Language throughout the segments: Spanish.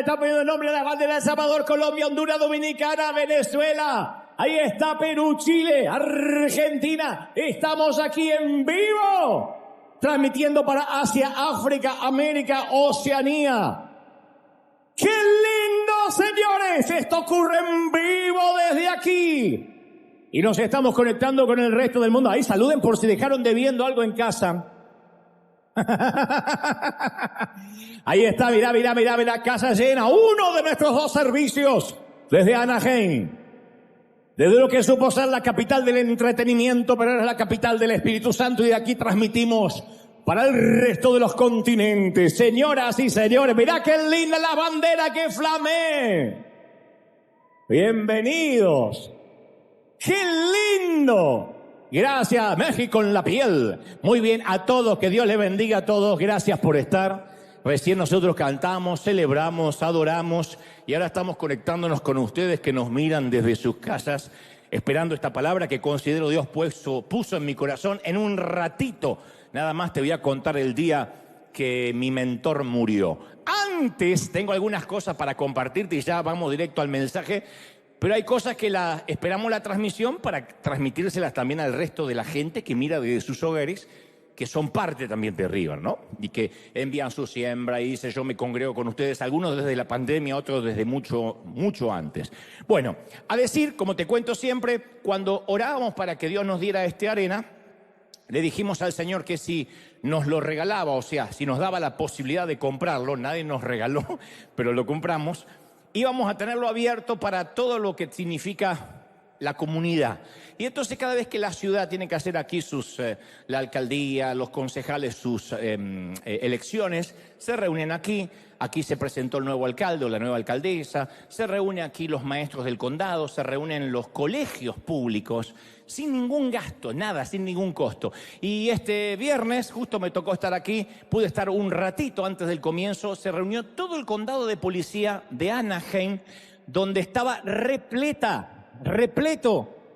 está poniendo el nombre de la bandera de El Salvador, Colombia, Honduras, Dominicana, Venezuela. Ahí está Perú, Chile, Argentina. Estamos aquí en vivo, transmitiendo para Asia, África, América, Oceanía. ¡Qué lindo, señores! Esto ocurre en vivo desde aquí. Y nos estamos conectando con el resto del mundo. Ahí saluden por si dejaron debiendo algo en casa. Ahí está, mira, casa llena. Uno de nuestros dos servicios desde Anaheim. Desde lo que supo ser la capital del entretenimiento, pero ahora es la capital del Espíritu Santo. Y de aquí transmitimos para el resto de los continentes. Señoras y señores, mirá qué linda la bandera que flamea. Bienvenidos. ¡Qué lindo! Gracias, México en la piel. Muy bien, a todos, que Dios les bendiga a todos. Gracias por estar. Recién nosotros cantamos, celebramos, adoramos y ahora estamos conectándonos con ustedes que nos miran desde sus casas, esperando esta palabra que considero Dios puso en mi corazón. En un ratito, nada más te voy a contar el día que mi mentor murió. Antes, tengo algunas cosas para compartirte y ya vamos directo al mensaje. Pero hay cosas que esperamos la transmisión para transmitírselas también al resto de la gente que mira desde sus hogares, que son parte también de River, ¿no? Y que envían su siembra y dice, yo me congrego con ustedes, algunos desde la pandemia, otros desde mucho, mucho antes. Bueno, a decir, como te cuento siempre, cuando orábamos para que Dios nos diera arena, le dijimos al Señor que si nos lo regalaba, o sea, si nos daba la posibilidad de comprarlo, nadie nos regaló, pero lo compramos, íbamos a tenerlo abierto para todo lo que significa la comunidad. Y entonces cada vez que la ciudad tiene que hacer aquí la alcaldía, los concejales, sus elecciones, se reúnen aquí. Aquí se presentó el nuevo alcalde o la nueva alcaldesa, se reúnen aquí los maestros del condado, se reúnen los colegios públicos, sin ningún gasto, nada, sin ningún costo. Y este viernes, justo me tocó estar aquí, pude estar un ratito antes del comienzo, se reunió todo el condado de policía de Anaheim, donde estaba repleto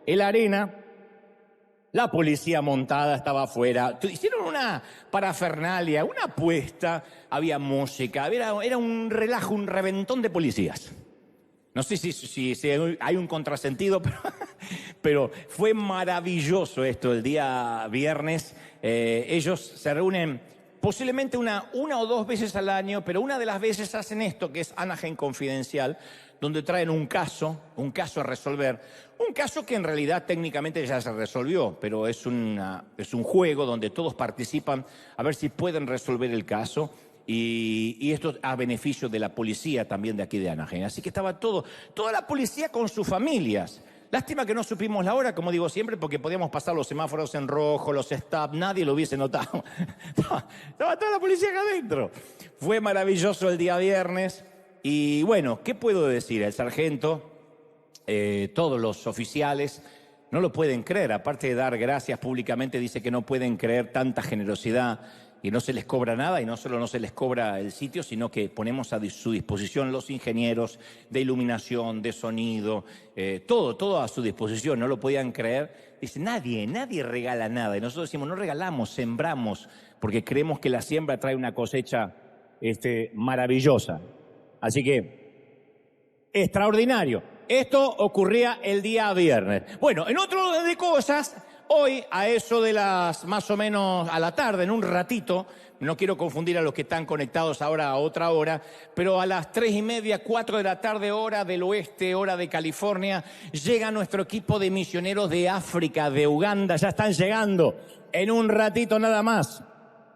el arena. La policía montada estaba afuera. Hicieron una parafernalia, una apuesta, había música, era un relajo, un reventón de policías. No sé si hay un contrasentido, pero fue maravilloso esto el día viernes. Ellos se reúnen posiblemente una o dos veces al año, pero una de las veces hacen esto, que es Anaheim Confidencial, donde traen un caso a resolver. Un caso que en realidad técnicamente ya se resolvió, pero es un juego donde todos participan a ver si pueden resolver el caso. Y esto a beneficio de la policía también de aquí de Anaheim. Así que estaba toda la policía con sus familias. Lástima que no supimos la hora, como digo siempre, porque podíamos pasar los semáforos en rojo, los stop, nadie lo hubiese notado. Estaba toda la policía acá adentro. Fue maravilloso el día viernes. Y bueno, ¿qué puedo decir? El sargento, todos los oficiales no lo pueden creer. Aparte de dar gracias públicamente, dice que no pueden creer tanta generosidad y no se les cobra nada. Y no solo no se les cobra el sitio, sino que ponemos a su disposición los ingenieros de iluminación, de sonido, todo a su disposición. No lo podían creer. Dice, nadie regala nada. Y nosotros decimos, no regalamos, sembramos, porque creemos que la siembra trae una cosecha maravillosa. Así que, extraordinario. Esto ocurría el día viernes. Bueno, en otro orden de cosas, hoy a eso de las más o menos a la tarde, en un ratito, no quiero confundir a los que están conectados ahora a otra hora, pero a las 3:30, 4 de la tarde, hora del oeste, hora de California, llega nuestro equipo de misioneros de África, de Uganda. Ya están llegando en un ratito nada más.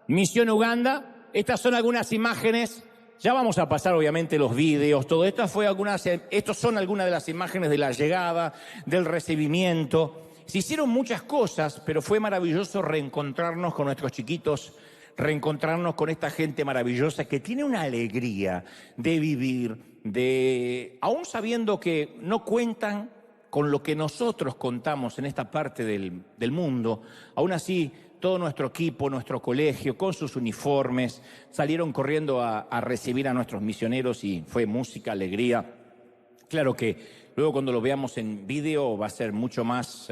Misión Uganda. Estas son algunas imágenes. Ya vamos a pasar obviamente los vídeos, todo esto estos son algunas de las imágenes de la llegada, del recibimiento. Se hicieron muchas cosas, pero fue maravilloso reencontrarnos con nuestros chiquitos, reencontrarnos con esta gente maravillosa que tiene una alegría de vivir, aún sabiendo que no cuentan con lo que nosotros contamos en esta parte del mundo, aún así todo nuestro equipo, nuestro colegio, con sus uniformes, salieron corriendo a recibir a nuestros misioneros y fue música, alegría. Claro que luego cuando lo veamos en vídeo va a ser mucho más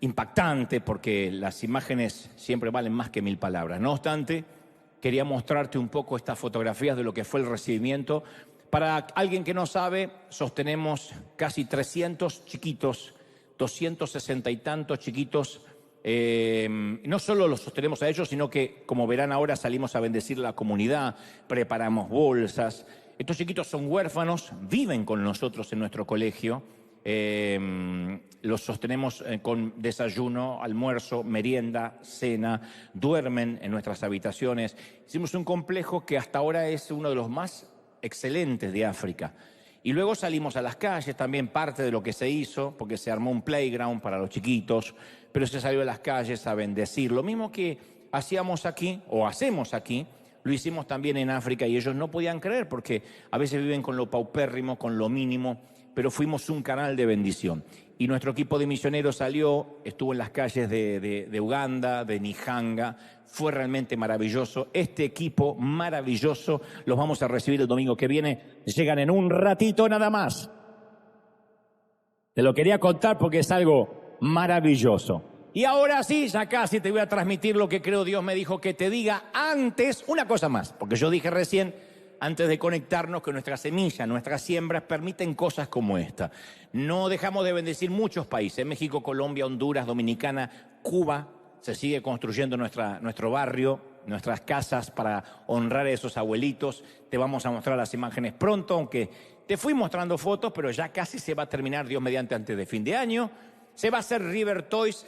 impactante porque las imágenes siempre valen más que 1000 palabras. No obstante, quería mostrarte un poco estas fotografías de lo que fue el recibimiento Para alguien que no sabe, sostenemos casi 300 chiquitos, 260 y tantos chiquitos. No solo los sostenemos a ellos, sino que, como verán ahora, salimos a bendecir la comunidad, preparamos bolsas. Estos chiquitos son huérfanos, viven con nosotros en nuestro colegio. Los sostenemos con desayuno, almuerzo, merienda, cena, duermen en nuestras habitaciones. Hicimos un complejo que hasta ahora es uno de los más excelentes de África. Y luego salimos a las calles, también parte de lo que se hizo, porque se armó un playground para los chiquitos, pero se salió a las calles a bendecir. Lo mismo que hacíamos aquí, o hacemos aquí, lo hicimos también en África y ellos no podían creer porque a veces viven con lo paupérrimo, con lo mínimo, pero fuimos un canal de bendición. Y nuestro equipo de misioneros salió, estuvo en las calles de Uganda, de Nihanga, fue realmente maravilloso. Este equipo maravilloso los vamos a recibir el domingo que viene, llegan en un ratito nada más. Te lo quería contar porque es algo maravilloso. Y ahora sí, ya casi te voy a transmitir lo que creo Dios me dijo que te diga antes, una cosa más, porque yo dije recién, antes de conectarnos, que nuestra semilla, nuestras siembras permiten cosas como esta. No dejamos de bendecir muchos países, México, Colombia, Honduras, Dominicana, Cuba, se sigue construyendo nuestro barrio, nuestras casas para honrar a esos abuelitos. Te vamos a mostrar las imágenes pronto, aunque te fui mostrando fotos, pero ya casi se va a terminar, Dios mediante, antes de fin de año. Se va a hacer River Toys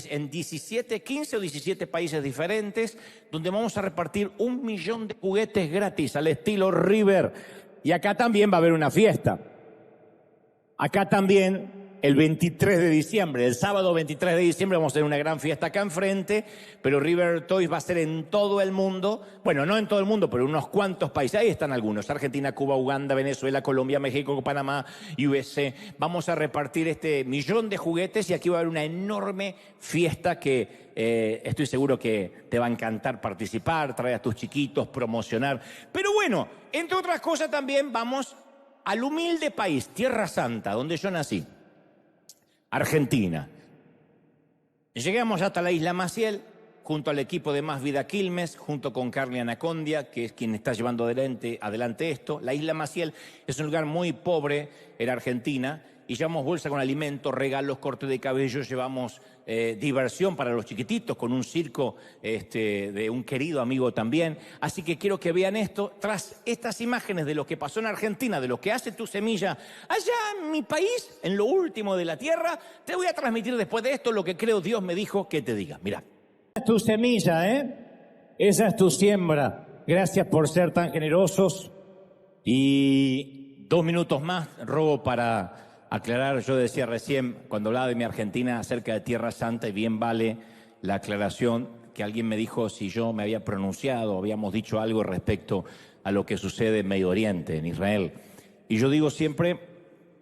en 15 o 17 países diferentes, donde vamos a repartir 1 millón de juguetes gratis al estilo River. Y acá también va a haber una fiesta. Acá también, el 23 de diciembre, el sábado 23 de diciembre, vamos a tener una gran fiesta acá enfrente, pero River Toys va a ser en todo el mundo. Bueno, no en todo el mundo, pero en unos cuantos países. Ahí están algunos: Argentina, Cuba, Uganda, Venezuela, Colombia, México, Panamá, USA. Vamos a repartir 1 millón de juguetes y aquí va a haber una enorme fiesta que estoy seguro que te va a encantar participar, traer a tus chiquitos, promocionar. Pero bueno, entre otras cosas también vamos al humilde país, Tierra Santa, donde yo nací, Argentina. Llegamos hasta la isla Maciel, junto al equipo de Más Vida Quilmes, junto con Carly Anacondia, que es quien está llevando adelante esto. La isla Maciel es un lugar muy pobre en Argentina y llevamos bolsa con alimentos, regalos, corte de cabello, llevamos diversión para los chiquititos con un circo de un querido amigo también. Así que quiero que vean esto, tras estas imágenes de lo que pasó en Argentina, de lo que hace tu semilla allá en mi país, en lo último de la tierra. Te voy a transmitir después de esto lo que creo Dios me dijo que te diga. Mira. Es tu semilla, esa es tu siembra. Gracias por ser tan generosos. Y 2 minutos más robo para aclarar. Yo decía recién, cuando hablaba de mi Argentina, acerca de Tierra Santa, y bien vale la aclaración, que alguien me dijo si yo me había pronunciado, habíamos dicho algo respecto a lo que sucede en Medio Oriente, en Israel. Y yo digo siempre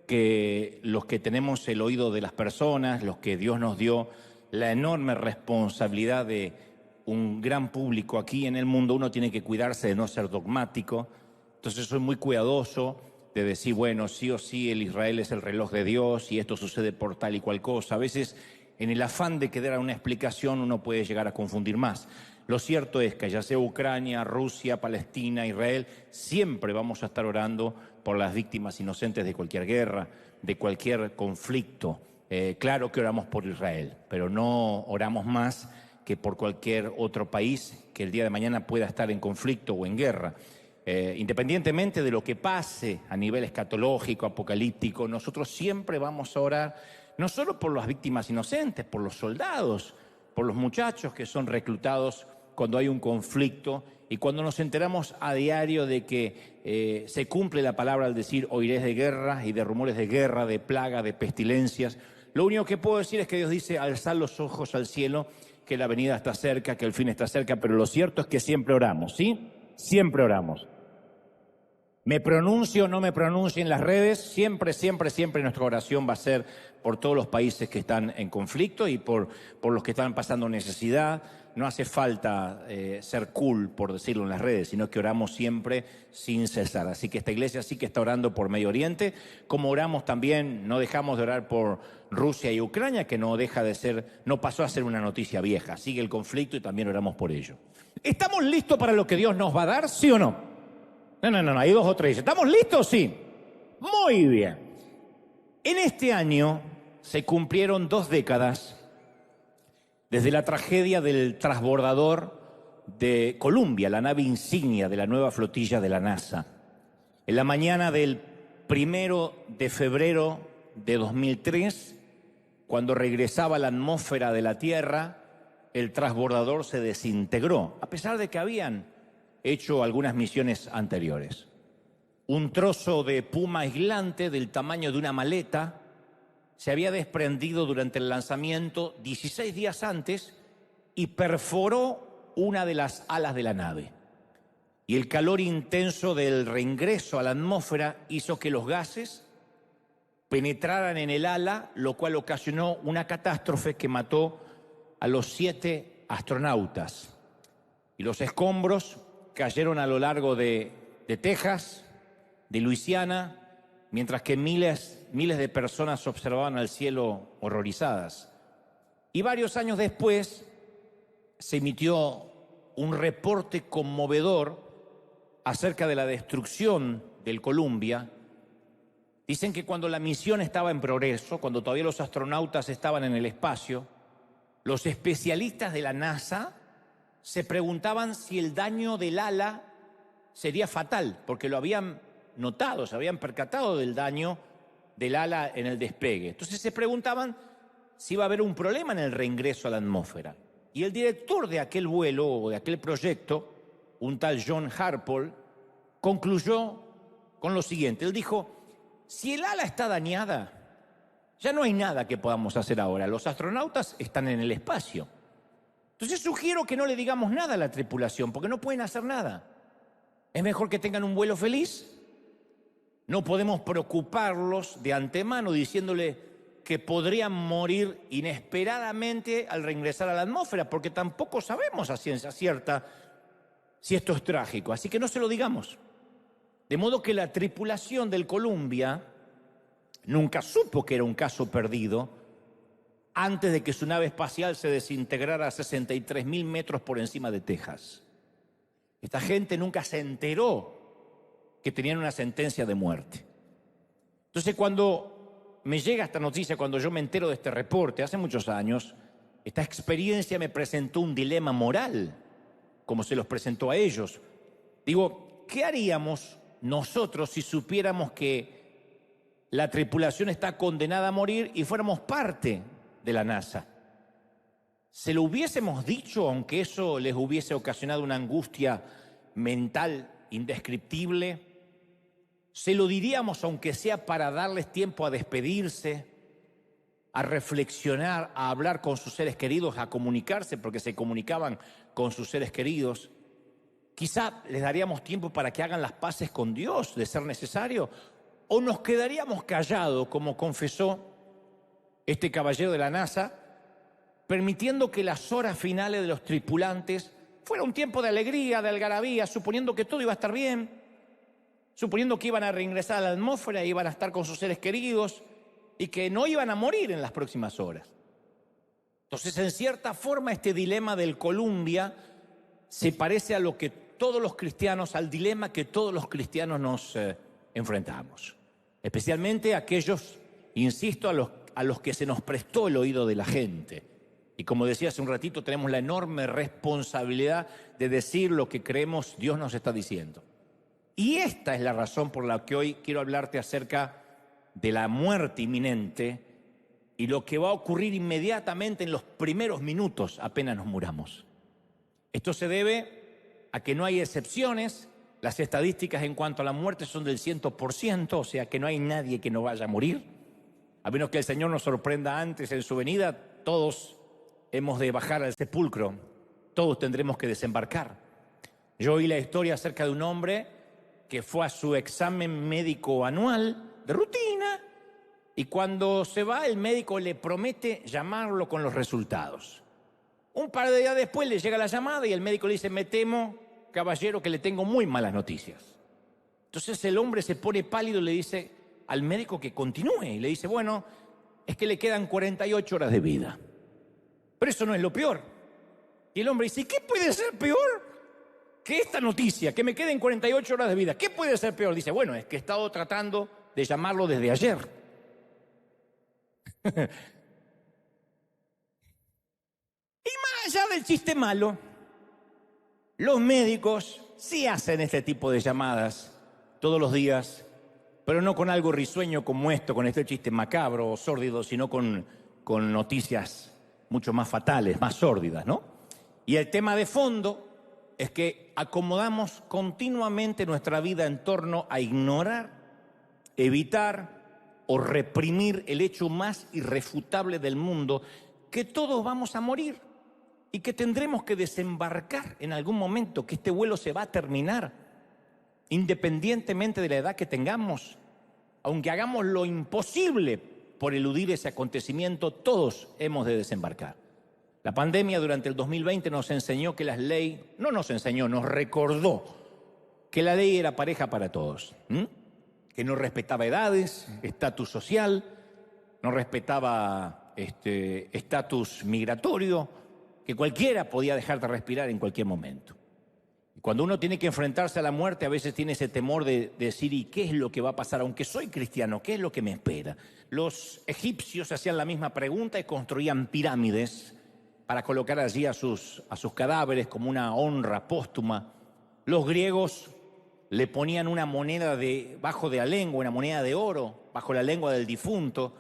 que los que tenemos el oído de las personas, los que Dios nos dio la enorme responsabilidad de un gran público aquí en el mundo, uno tiene que cuidarse de no ser dogmático. Entonces soy muy cuidadoso de decir, bueno, sí o sí, el Israel es el reloj de Dios y esto sucede por tal y cual cosa. A veces, en el afán de que dar una explicación, uno puede llegar a confundir más. Lo cierto es que ya sea Ucrania, Rusia, Palestina, Israel, siempre vamos a estar orando por las víctimas inocentes de cualquier guerra, de cualquier conflicto. Claro que oramos por Israel, pero no oramos más que por cualquier otro país que el día de mañana pueda estar en conflicto o en guerra. Independientemente de lo que pase a nivel escatológico, apocalíptico, nosotros siempre vamos a orar, no solo por las víctimas inocentes, por los soldados, por los muchachos que son reclutados cuando hay un conflicto y cuando nos enteramos a diario de que se cumple la palabra al decir oiréis de guerra y de rumores de guerra, de plaga, de pestilencias. Lo único que puedo decir es que Dios dice alzad los ojos al cielo, que la venida está cerca, que el fin está cerca, pero lo cierto es que siempre oramos, ¿sí? Siempre oramos. Me pronuncio o no me pronuncio en las redes, siempre nuestra oración va a ser por todos los países que están en conflicto y por los que están pasando necesidad. No hace falta ser cool, por decirlo en las redes, sino que oramos siempre sin cesar. Así que esta iglesia sí que está orando por Medio Oriente, como oramos también, no dejamos de orar por Rusia y Ucrania, que no pasó a ser una noticia vieja. Sigue el conflicto y también oramos por ello. ¿Estamos listos para lo que Dios nos va a dar, sí o no? No, hay 2 o 3. ¿Estamos listos? Sí. Muy bien. En este año se cumplieron 2 décadas desde la tragedia del transbordador de Columbia, la nave insignia de la nueva flotilla de la NASA. En la mañana del 1 de febrero de 2003, cuando regresaba a la atmósfera de la Tierra, el transbordador se desintegró, a pesar de que habían hecho algunas misiones anteriores. Un trozo de puma aislante del tamaño de una maleta se había desprendido durante el lanzamiento 16 días antes y perforó una de las alas de la nave. Y el calor intenso del reingreso a la atmósfera hizo que los gases penetraran en el ala, lo cual ocasionó una catástrofe que mató a los 7 astronautas. Y los escombros cayeron a lo largo de Texas, de Luisiana, mientras que miles de personas observaban al cielo horrorizadas. Y varios años después se emitió un reporte conmovedor acerca de la destrucción del Columbia. Dicen que cuando la misión estaba en progreso, cuando todavía los astronautas estaban en el espacio, los especialistas de la NASA se preguntaban si el daño del ala sería fatal, porque lo habían notado, se habían percatado del daño del ala en el despegue. Entonces se preguntaban si iba a haber un problema en el reingreso a la atmósfera. Y el director de aquel vuelo o de aquel proyecto, un tal John Harpole, concluyó con lo siguiente. Él dijo: si el ala está dañada, ya no hay nada que podamos hacer ahora. Los astronautas están en el espacio. Entonces sugiero que no le digamos nada a la tripulación, porque no pueden hacer nada. Es mejor que tengan un vuelo feliz. No podemos preocuparlos de antemano diciéndole que podrían morir inesperadamente al reingresar a la atmósfera, porque tampoco sabemos a ciencia cierta si esto es trágico. Así que no se lo digamos. De modo que la tripulación del Columbia nunca supo que era un caso perdido antes de que su nave espacial se desintegrara a 63.000 metros por encima de Texas. Esta gente nunca se enteró que tenían una sentencia de muerte. Entonces, cuando me llega esta noticia, cuando yo me entero de este reporte, hace muchos años, esta experiencia me presentó un dilema moral, como se los presentó a ellos. Digo, ¿qué haríamos nosotros si supiéramos que la tripulación está condenada a morir y fuéramos parte de la NASA? ¿Se lo hubiésemos dicho, aunque eso les hubiese ocasionado una angustia mental indescriptible? ¿Se lo diríamos aunque sea para darles tiempo a despedirse, a reflexionar, a hablar con sus seres queridos, a comunicarse, porque se comunicaban con sus seres queridos? Quizá les daríamos tiempo para que hagan las paces con Dios, de ser necesario, o nos quedaríamos callados, como confesó este caballero de la NASA, permitiendo que las horas finales de los tripulantes fuera un tiempo de alegría, de algarabía, suponiendo que todo iba a estar bien, suponiendo que iban a reingresar a la atmósfera, iban a estar con sus seres queridos y que no iban a morir en las próximas horas. Entonces, en cierta forma, este dilema del Columbia se parece a lo que todos los cristianos, al dilema que todos los cristianos nos enfrentamos. Especialmente aquellos, insisto, a los que se nos prestó el oído de la gente. Y como decía hace un ratito, tenemos la enorme responsabilidad de decir lo que creemos Dios nos está diciendo. Y esta es la razón por la que hoy quiero hablarte acerca de la muerte inminente y lo que va a ocurrir inmediatamente en los primeros minutos apenas nos muramos. Esto se debe a que no hay excepciones. Las estadísticas en cuanto a la muerte son del 100%, o sea que no hay nadie que no vaya a morir. A menos que el Señor nos sorprenda antes en su venida, todos hemos de bajar al sepulcro, todos tendremos que desembarcar. Yo oí la historia acerca de un hombre que fue a su examen médico anual de rutina y cuando se va el médico le promete llamarlo con los resultados. Un par de días después le llega la llamada y el médico le dice: me temo, caballero, que le tengo muy malas noticias. Entonces el hombre se pone pálido y le dice al médico que continúe. Y le dice: bueno, es que le quedan 48 horas de vida. Pero eso no es lo peor. Y el hombre dice: ¿qué puede ser peor que esta noticia, que me queden 48 horas de vida. ¿Qué puede ser peor? Dice, bueno, es que he estado tratando de llamarlo desde ayer. Y más allá del chiste malo, los médicos sí hacen este tipo de llamadas todos los días, pero no con algo risueño como esto, con este chiste macabro o sórdido, sino con noticias mucho más fatales, más sórdidas, ¿no? Y el tema de fondo es que acomodamos continuamente nuestra vida en torno a ignorar, evitar o reprimir el hecho más irrefutable del mundo, que todos vamos a morir y que tendremos que desembarcar en algún momento, que este vuelo se va a terminar, independientemente de la edad que tengamos. Aunque hagamos lo imposible por eludir ese acontecimiento, todos hemos de desembarcar. La pandemia durante el 2020 nos enseñó que las leyes, no nos enseñó, nos recordó que la ley era pareja para todos, que no respetaba edades, estatus social, no respetaba estatus migratorio, que cualquiera podía dejar de respirar en cualquier momento. Y cuando uno tiene que enfrentarse a la muerte, a veces tiene ese temor de decir, ¿y qué es lo que va a pasar? Aunque soy cristiano, ¿qué es lo que me espera? Los egipcios hacían la misma pregunta y construían pirámides para colocar allí a sus cadáveres como una honra póstuma. Los griegos le ponían una moneda bajo de la lengua, una moneda de oro, bajo la lengua del difunto,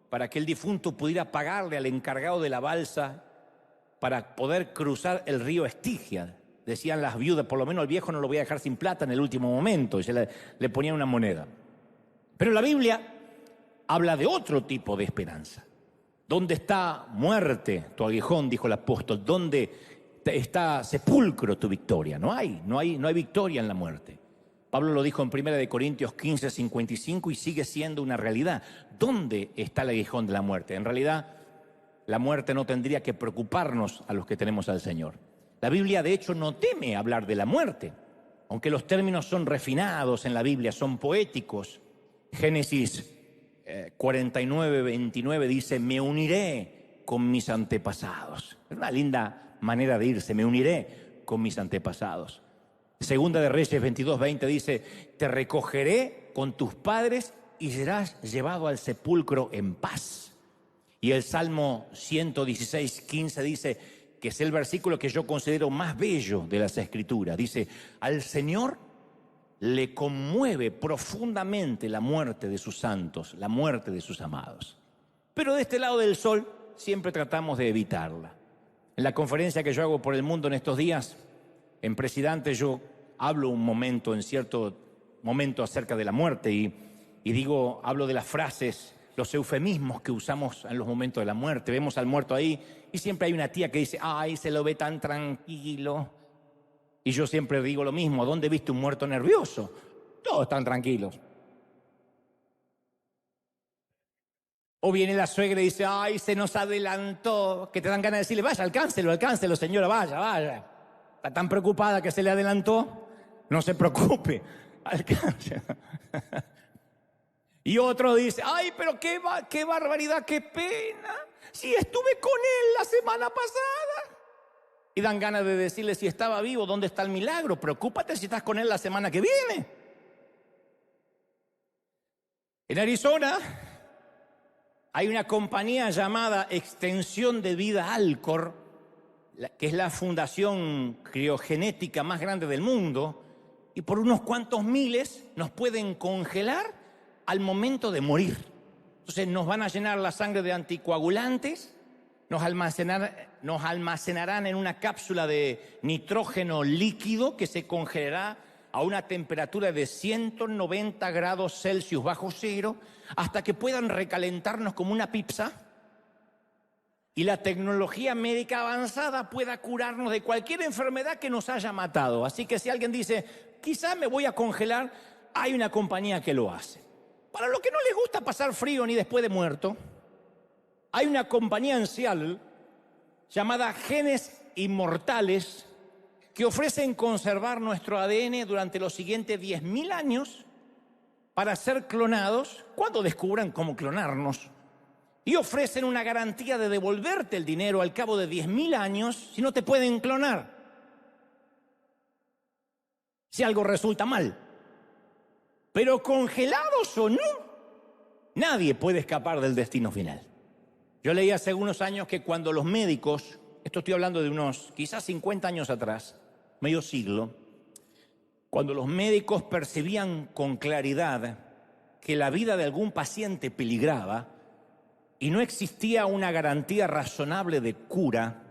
para que el difunto pudiera pagarle al encargado de la balsa para poder cruzar el río Estigia. Decían las viudas, por lo menos el viejo no lo voy a dejar sin plata en el último momento, y le ponían una moneda. Pero la Biblia habla de otro tipo de esperanza. ¿Dónde está muerte tu aguijón?, dijo el apóstol. ¿Dónde está sepulcro tu victoria? No hay victoria en la muerte. Pablo lo dijo en 1 Corintios 15, 55 y sigue siendo una realidad. ¿Dónde está el aguijón de la muerte? En realidad, la muerte no tendría que preocuparnos a los que tenemos al Señor. La Biblia, de hecho, no teme hablar de la muerte, aunque los términos son refinados en la Biblia, son poéticos. Génesis 49, 29 dice, me uniré con mis antepasados. Es una linda manera de irse, me uniré con mis antepasados. Segunda de Reyes 22, 20 dice, te recogeré con tus padres y serás llevado al sepulcro en paz. Y el Salmo 116, 15 dice, que es el versículo que yo considero más bello de las Escrituras. Dice, al Señor le conmueve profundamente la muerte de sus santos, la muerte de sus amados. Pero de este lado del sol siempre tratamos de evitarla. En la conferencia que yo hago por el mundo en estos días, en Presidente, yo hablo un momento, en cierto momento, acerca de la muerte y hablo de las frases, los eufemismos que usamos en los momentos de la muerte. Vemos al muerto ahí y siempre hay una tía que dice, ay, se lo ve tan tranquilo. Y yo siempre digo lo mismo, ¿dónde viste un muerto nervioso? Todos están tranquilos. O viene la suegra y dice, ay, se nos adelantó, que te dan ganas de decirle, vaya, alcáncelo, señora, vaya. Está tan preocupada que se le adelantó, no se preocupe, alcance. Y otro dice, ay, pero qué barbaridad, qué pena, si estuve con él la semana pasada. Y dan ganas de decirle, si estaba vivo, ¿dónde está el milagro? Preocúpate si estás con él la semana que viene. En Arizona hay una compañía llamada Extensión de Vida Alcor, que es la fundación criogenética más grande del mundo, y por unos cuantos miles nos pueden congelar al momento de morir. Entonces nos van a llenar la sangre de anticoagulantes, nos almacenarán en una cápsula de nitrógeno líquido que se congelará a una temperatura de 190 grados Celsius bajo cero hasta que puedan recalentarnos como una pizza y la tecnología médica avanzada pueda curarnos de cualquier enfermedad que nos haya matado. Así que si alguien dice, quizá me voy a congelar, hay una compañía que lo hace. Para los que no les gusta pasar frío ni después de muerto, hay una compañía en Seattle llamada Genes Inmortales que ofrecen conservar nuestro ADN durante los siguientes 10.000 años para ser clonados cuando descubran cómo clonarnos. Y ofrecen una garantía de devolverte el dinero al cabo de 10.000 años si no te pueden clonar. si algo resulta mal. Pero congelados o no, nadie puede escapar del destino final. Yo leí hace unos años que cuando los médicos, esto estoy hablando de unos quizás 50 años atrás, medio siglo, cuando los médicos percibían con claridad que la vida de algún paciente peligraba y no existía una garantía razonable de cura,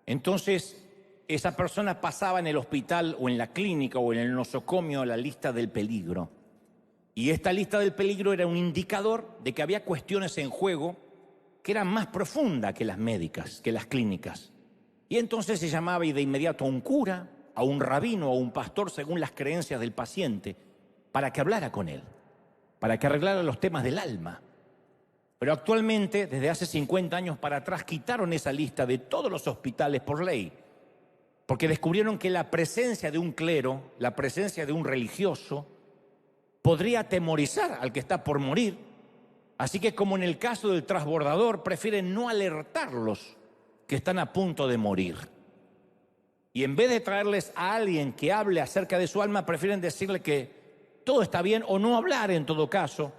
entonces esa persona pasaba en el hospital o en la clínica o en el nosocomio a la lista del peligro. Y esta lista del peligro era un indicador de que había cuestiones en juego que eran más profundas que las médicas, que las clínicas. Y entonces se llamaba de inmediato a un cura, a un rabino o a un pastor según las creencias del paciente, para que hablara con él, para que arreglara los temas del alma. Pero actualmente, desde hace 50 años para atrás, quitaron esa lista de todos los hospitales por ley, porque descubrieron que la presencia de un clero, la presencia de un religioso, podría atemorizar al que está por morir. Así que, como en el caso del transbordador, prefieren no alertarlos que están a punto de morir. Y en vez de traerles a alguien que hable acerca de su alma, prefieren decirle que todo está bien o no hablar en todo caso,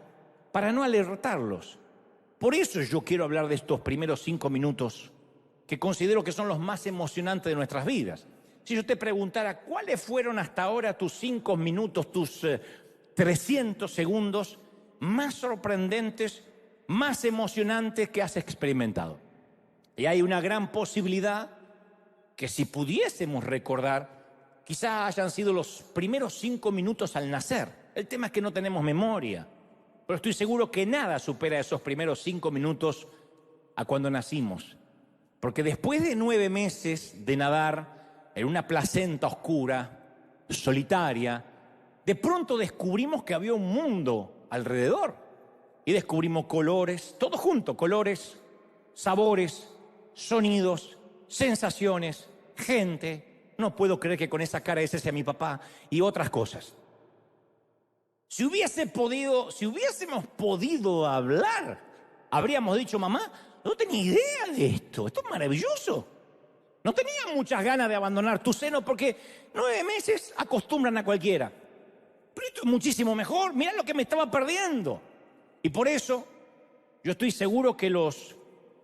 para no alertarlos. Por eso yo quiero hablar de estos primeros 5 minutos que considero que son los más emocionantes de nuestras vidas. Si yo te preguntara cuáles fueron hasta ahora tus 5 minutos, tus 300 segundos más sorprendentes, más emocionantes que has experimentado. Y hay una gran posibilidad que si pudiésemos recordar, quizá hayan sido los primeros 5 minutos al nacer. El tema es que no tenemos memoria, pero estoy seguro que nada supera esos primeros 5 minutos a cuando nacimos. Porque después de 9 meses de nadar en una placenta oscura, solitaria, de pronto descubrimos que había un mundo alrededor. Y descubrimos colores, todo junto, colores, sabores, sonidos, sensaciones, gente. No puedo creer que con esa cara ese sea mi papá y otras cosas. Si hubiésemos podido hablar, habríamos dicho, mamá, no tenía idea de esto es maravilloso. No tenía muchas ganas de abandonar tu seno porque 9 meses acostumbran a cualquiera. Pero esto es muchísimo mejor, mirá lo que me estaba perdiendo. Y por eso yo estoy seguro que los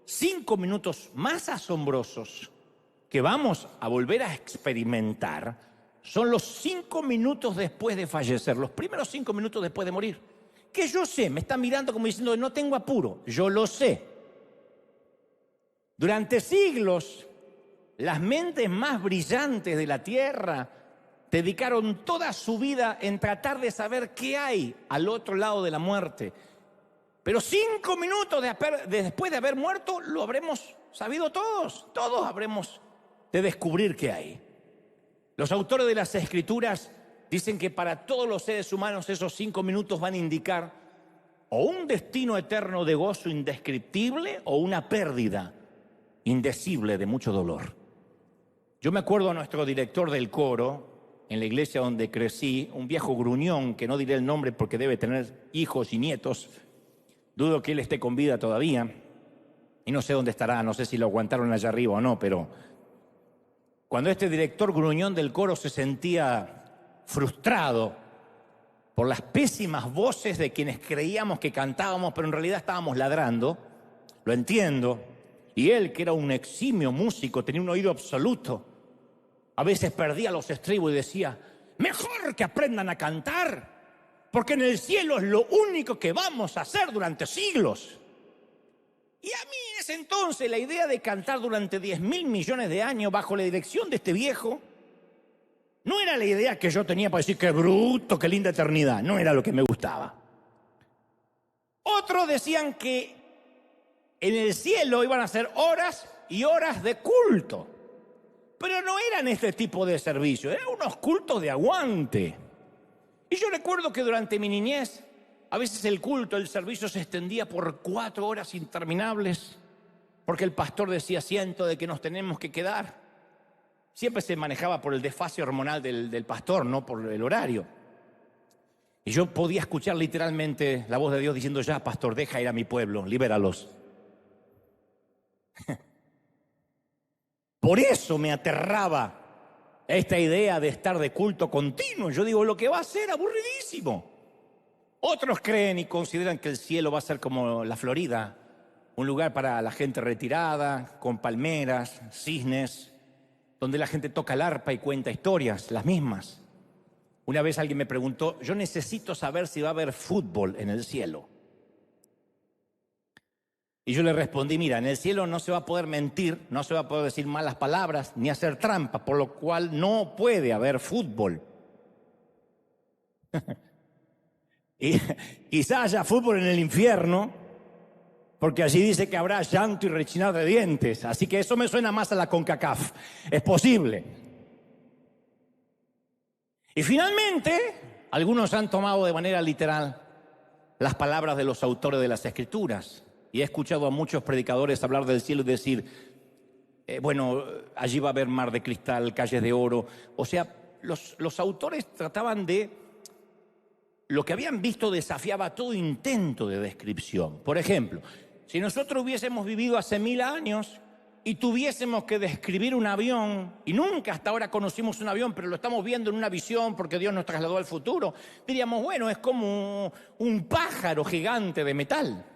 5 minutos más asombrosos que vamos a volver a experimentar son los 5 minutos después de fallecer, los primeros 5 minutos después de morir. Que yo sé, me están mirando como diciendo, no tengo apuro, yo lo sé. Durante siglos, las mentes más brillantes de la Tierra dedicaron toda su vida en tratar de saber qué hay al otro lado de la muerte. Pero 5 minutos después de haber muerto, lo habremos sabido todos. Todos habremos de descubrir qué hay. Los autores de las Escrituras dicen que para todos los seres humanos esos 5 minutos van a indicar o un destino eterno de gozo indescriptible o una pérdida indecible de mucho dolor. Yo me acuerdo a nuestro director del coro, en la iglesia donde crecí, un viejo gruñón, que no diré el nombre porque debe tener hijos y nietos. Dudo que él esté con vida todavía. Y no sé dónde estará, no sé si lo aguantaron allá arriba o no, pero cuando este director gruñón del coro se sentía frustrado por las pésimas voces de quienes creíamos que cantábamos, pero en realidad estábamos ladrando, lo entiendo. Y él, que era un eximio músico, tenía un oído absoluto, a veces perdía los estribos y decía, mejor que aprendan a cantar, porque en el cielo es lo único que vamos a hacer durante siglos. Y a mí en ese entonces la idea de cantar durante 10.000 millones de años bajo la dirección de este viejo no era la idea que yo tenía para decir qué bruto, qué linda eternidad. No era lo que me gustaba. Otros decían que en el cielo iban a ser horas y horas de culto. Pero no eran este tipo de servicio, eran unos cultos de aguante. Y yo recuerdo que durante mi niñez, a veces el culto, el servicio se extendía por 4 horas interminables, porque el pastor decía, siento de que nos tenemos que quedar. Siempre se manejaba por el desfase hormonal del pastor, no por el horario. Y yo podía escuchar literalmente la voz de Dios diciendo, ya, pastor, deja ir a mi pueblo, libéralos. Por eso me aterraba Esta idea de estar de culto continuo, yo digo, lo que va a ser aburridísimo. Otros creen y consideran que el cielo va a ser como la Florida, un lugar para la gente retirada, con palmeras, cisnes, donde la gente toca el arpa y cuenta historias, las mismas. Una vez alguien me preguntó, yo necesito saber si va a haber fútbol en el cielo. Y yo le respondí, mira, en el cielo no se va a poder mentir, no se va a poder decir malas palabras, ni hacer trampas, por lo cual no puede haber fútbol. Y quizá haya fútbol en el infierno, porque allí dice que habrá llanto y rechinar de dientes. Así que eso me suena más a la CONCACAF. Es posible. Y finalmente, algunos han tomado de manera literal las palabras de los autores de las Escrituras. Y he escuchado a muchos predicadores hablar del cielo y decir, bueno, allí va a haber mar de cristal, calles de oro. O sea, los autores trataban de... Lo que habían visto desafiaba todo intento de descripción. Por ejemplo, si nosotros hubiésemos vivido hace 1000 años y tuviésemos que describir un avión, y nunca hasta ahora conocimos un avión, pero lo estamos viendo en una visión porque Dios nos trasladó al futuro, diríamos, bueno, es como un pájaro gigante de metal.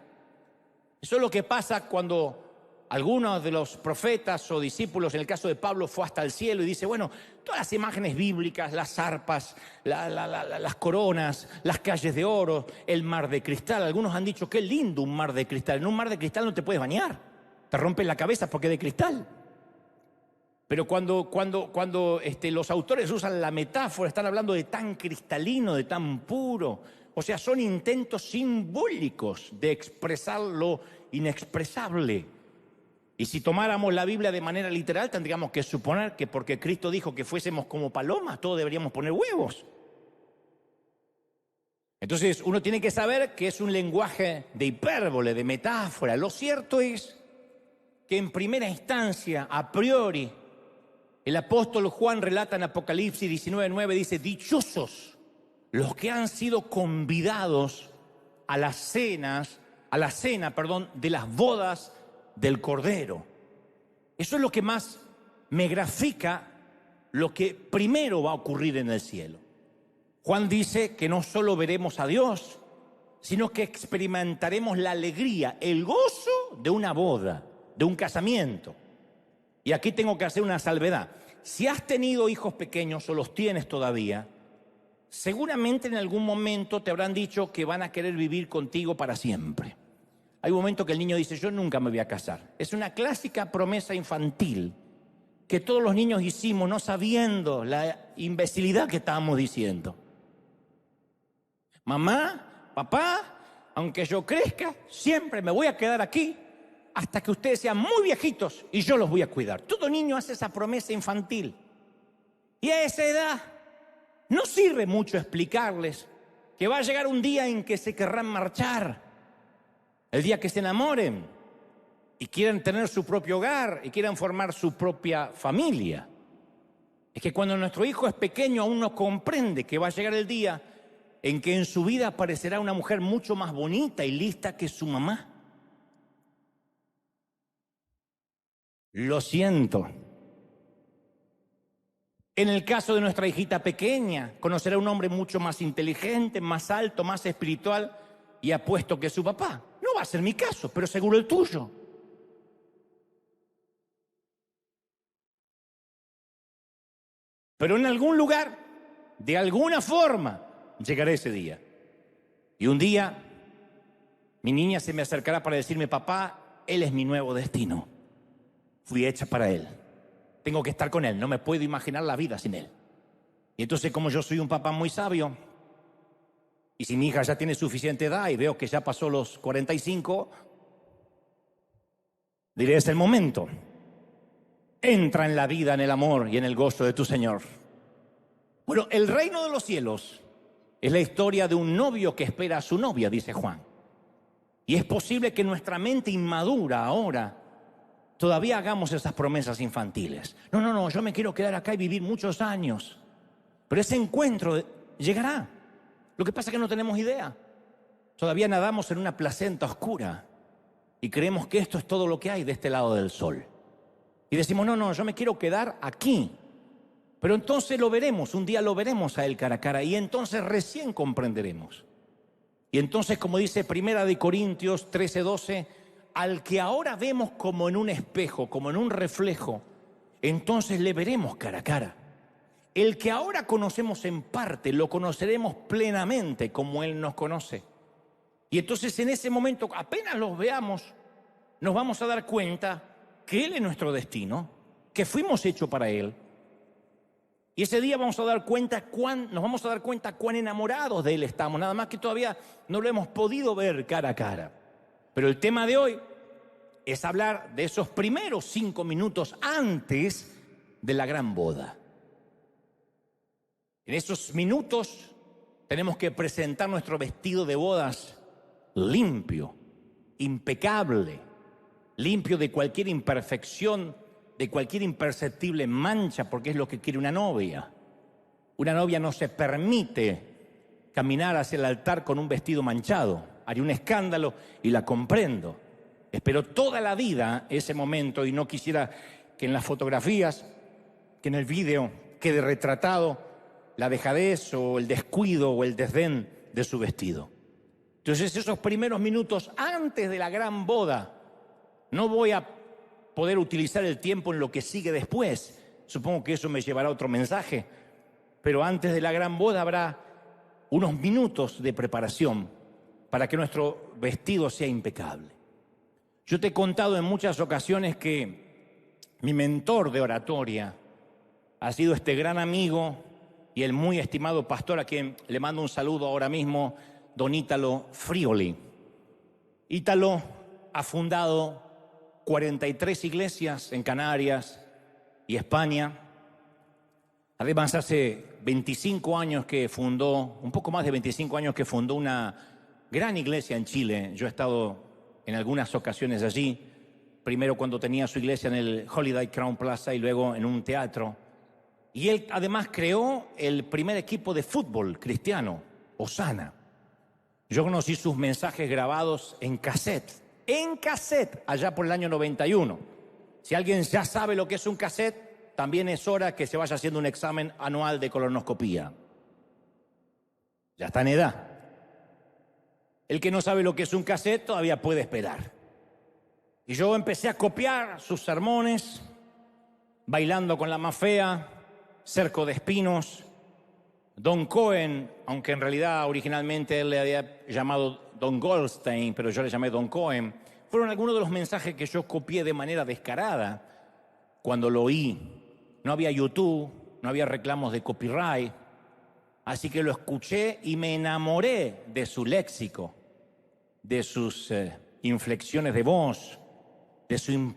Eso es lo que pasa cuando algunos de los profetas o discípulos, en el caso de Pablo, fue hasta el cielo y dice, bueno, todas las imágenes bíblicas, las arpas, las coronas, las calles de oro, el mar de cristal. Algunos han dicho, qué lindo un mar de cristal. En un mar de cristal no te puedes bañar, te rompes la cabeza porque es de cristal. Pero cuando los autores usan la metáfora, están hablando de tan cristalino, de tan puro. O sea, son intentos simbólicos de expresar lo inexpresable. Y si tomáramos la Biblia de manera literal, tendríamos que suponer que porque Cristo dijo que fuésemos como palomas, todos deberíamos poner huevos. Entonces, uno tiene que saber que es un lenguaje de hipérbole, de metáfora. Lo cierto es que en primera instancia, a priori, el apóstol Juan relata en Apocalipsis 19:9, dice, dichosos los que han sido convidados a la cena, de las bodas del Cordero. Eso es lo que más me grafica lo que primero va a ocurrir en el cielo. Juan dice que no solo veremos a Dios, sino que experimentaremos la alegría, el gozo de una boda, de un casamiento. Y aquí tengo que hacer una salvedad. Si has tenido hijos pequeños o los tienes todavía, seguramente en algún momento te habrán dicho que van a querer vivir contigo para siempre. Hay un momento que el niño dice, yo nunca me voy a casar. Es una clásica promesa infantil que todos los niños hicimos no sabiendo la imbecilidad que estábamos diciendo. Mamá, papá, aunque yo crezca, siempre me voy a quedar aquí hasta que ustedes sean muy viejitos y yo los voy a cuidar. Todo niño hace esa promesa infantil. Y a esa edad no sirve mucho explicarles que va a llegar un día en que se querrán marchar. El día que se enamoren y quieran tener su propio hogar y quieran formar su propia familia. Es que cuando nuestro hijo es pequeño aún no comprende que va a llegar el día en que en su vida aparecerá una mujer mucho más bonita y lista que su mamá. Lo siento. En el caso de nuestra hijita pequeña, conocerá a un hombre mucho más inteligente, más alto, más espiritual y apuesto que su papá. No va a ser mi caso, pero seguro el tuyo. Pero en algún lugar, de alguna forma, llegará ese día. Y un día, mi niña se me acercará para decirme, papá, él es mi nuevo destino. Fui hecha para él. Tengo que estar con él, no me puedo imaginar la vida sin él. Y entonces, como yo soy un papá muy sabio, y si mi hija ya tiene suficiente edad y veo que ya pasó los 45, diré, es el momento. Entra en la vida, en el amor y en el gozo de tu Señor. Bueno, el reino de los cielos es la historia de un novio que espera a su novia, dice Juan. Y es posible que nuestra mente inmadura ahora todavía hagamos esas promesas infantiles. No, yo me quiero quedar acá y vivir muchos años. Pero ese encuentro llegará. Lo que pasa es que no tenemos idea. Todavía nadamos en una placenta oscura y creemos que esto es todo lo que hay de este lado del sol. Y decimos, no, yo me quiero quedar aquí. Pero entonces lo veremos, un día lo veremos a él cara a cara y entonces recién comprenderemos. Y entonces, como dice Primera de Corintios 13:12, al que ahora vemos como en un espejo, como en un reflejo, entonces le veremos cara a cara. El que ahora conocemos en parte, lo conoceremos plenamente como Él nos conoce. Y entonces en ese momento, apenas los veamos, nos vamos a dar cuenta que Él es nuestro destino, que fuimos hechos para Él. Y ese día nos vamos a dar cuenta cuán enamorados de Él estamos, nada más que todavía no lo hemos podido ver cara a cara. Pero el tema de hoy es hablar de esos primeros 5 minutos antes de la gran boda. En esos minutos tenemos que presentar nuestro vestido de bodas limpio, impecable, limpio de cualquier imperfección, de cualquier imperceptible mancha, porque es lo que quiere una novia. Una novia no se permite caminar hacia el altar con un vestido manchado. Haría un escándalo y la comprendo. Espero toda la vida ese momento y no quisiera que en las fotografías, que en el video quede retratado la dejadez o el descuido o el desdén de su vestido. Entonces esos primeros minutos antes de la gran boda, no voy a poder utilizar el tiempo en lo que sigue después. Supongo que eso me llevará a otro mensaje. Pero antes de la gran boda habrá unos minutos de preparación para que nuestro vestido sea impecable. Yo te he contado en muchas ocasiones que mi mentor de oratoria ha sido este gran amigo y el muy estimado pastor a quien le mando un saludo ahora mismo, don Ítalo Frioli. Ítalo ha fundado 43 iglesias en Canarias y España. Además, hace 25 años que fundó, un poco más de 25 años que fundó una gran iglesia en Chile. Yo he estado en algunas ocasiones allí, primero cuando tenía su iglesia en el Holiday Crown Plaza y luego en un teatro. Y él además creó el primer equipo de fútbol cristiano, Osana. Yo conocí sus mensajes grabados en cassette, allá por el año 91. Si alguien ya sabe lo que es un cassette, también es hora que se vaya haciendo un examen anual de colonoscopía. Ya está en edad. El que no sabe lo que es un cassette todavía puede esperar. Y yo empecé a copiar sus sermones, Bailando con la más fea, Cerco de espinos, Don Cohen, aunque en realidad originalmente él le había llamado Don Goldstein, pero yo le llamé Don Cohen, fueron algunos de los mensajes que yo copié de manera descarada cuando lo oí. No había YouTube, no había reclamos de copyright, así que lo escuché y me enamoré de su léxico, de sus inflexiones de voz, de su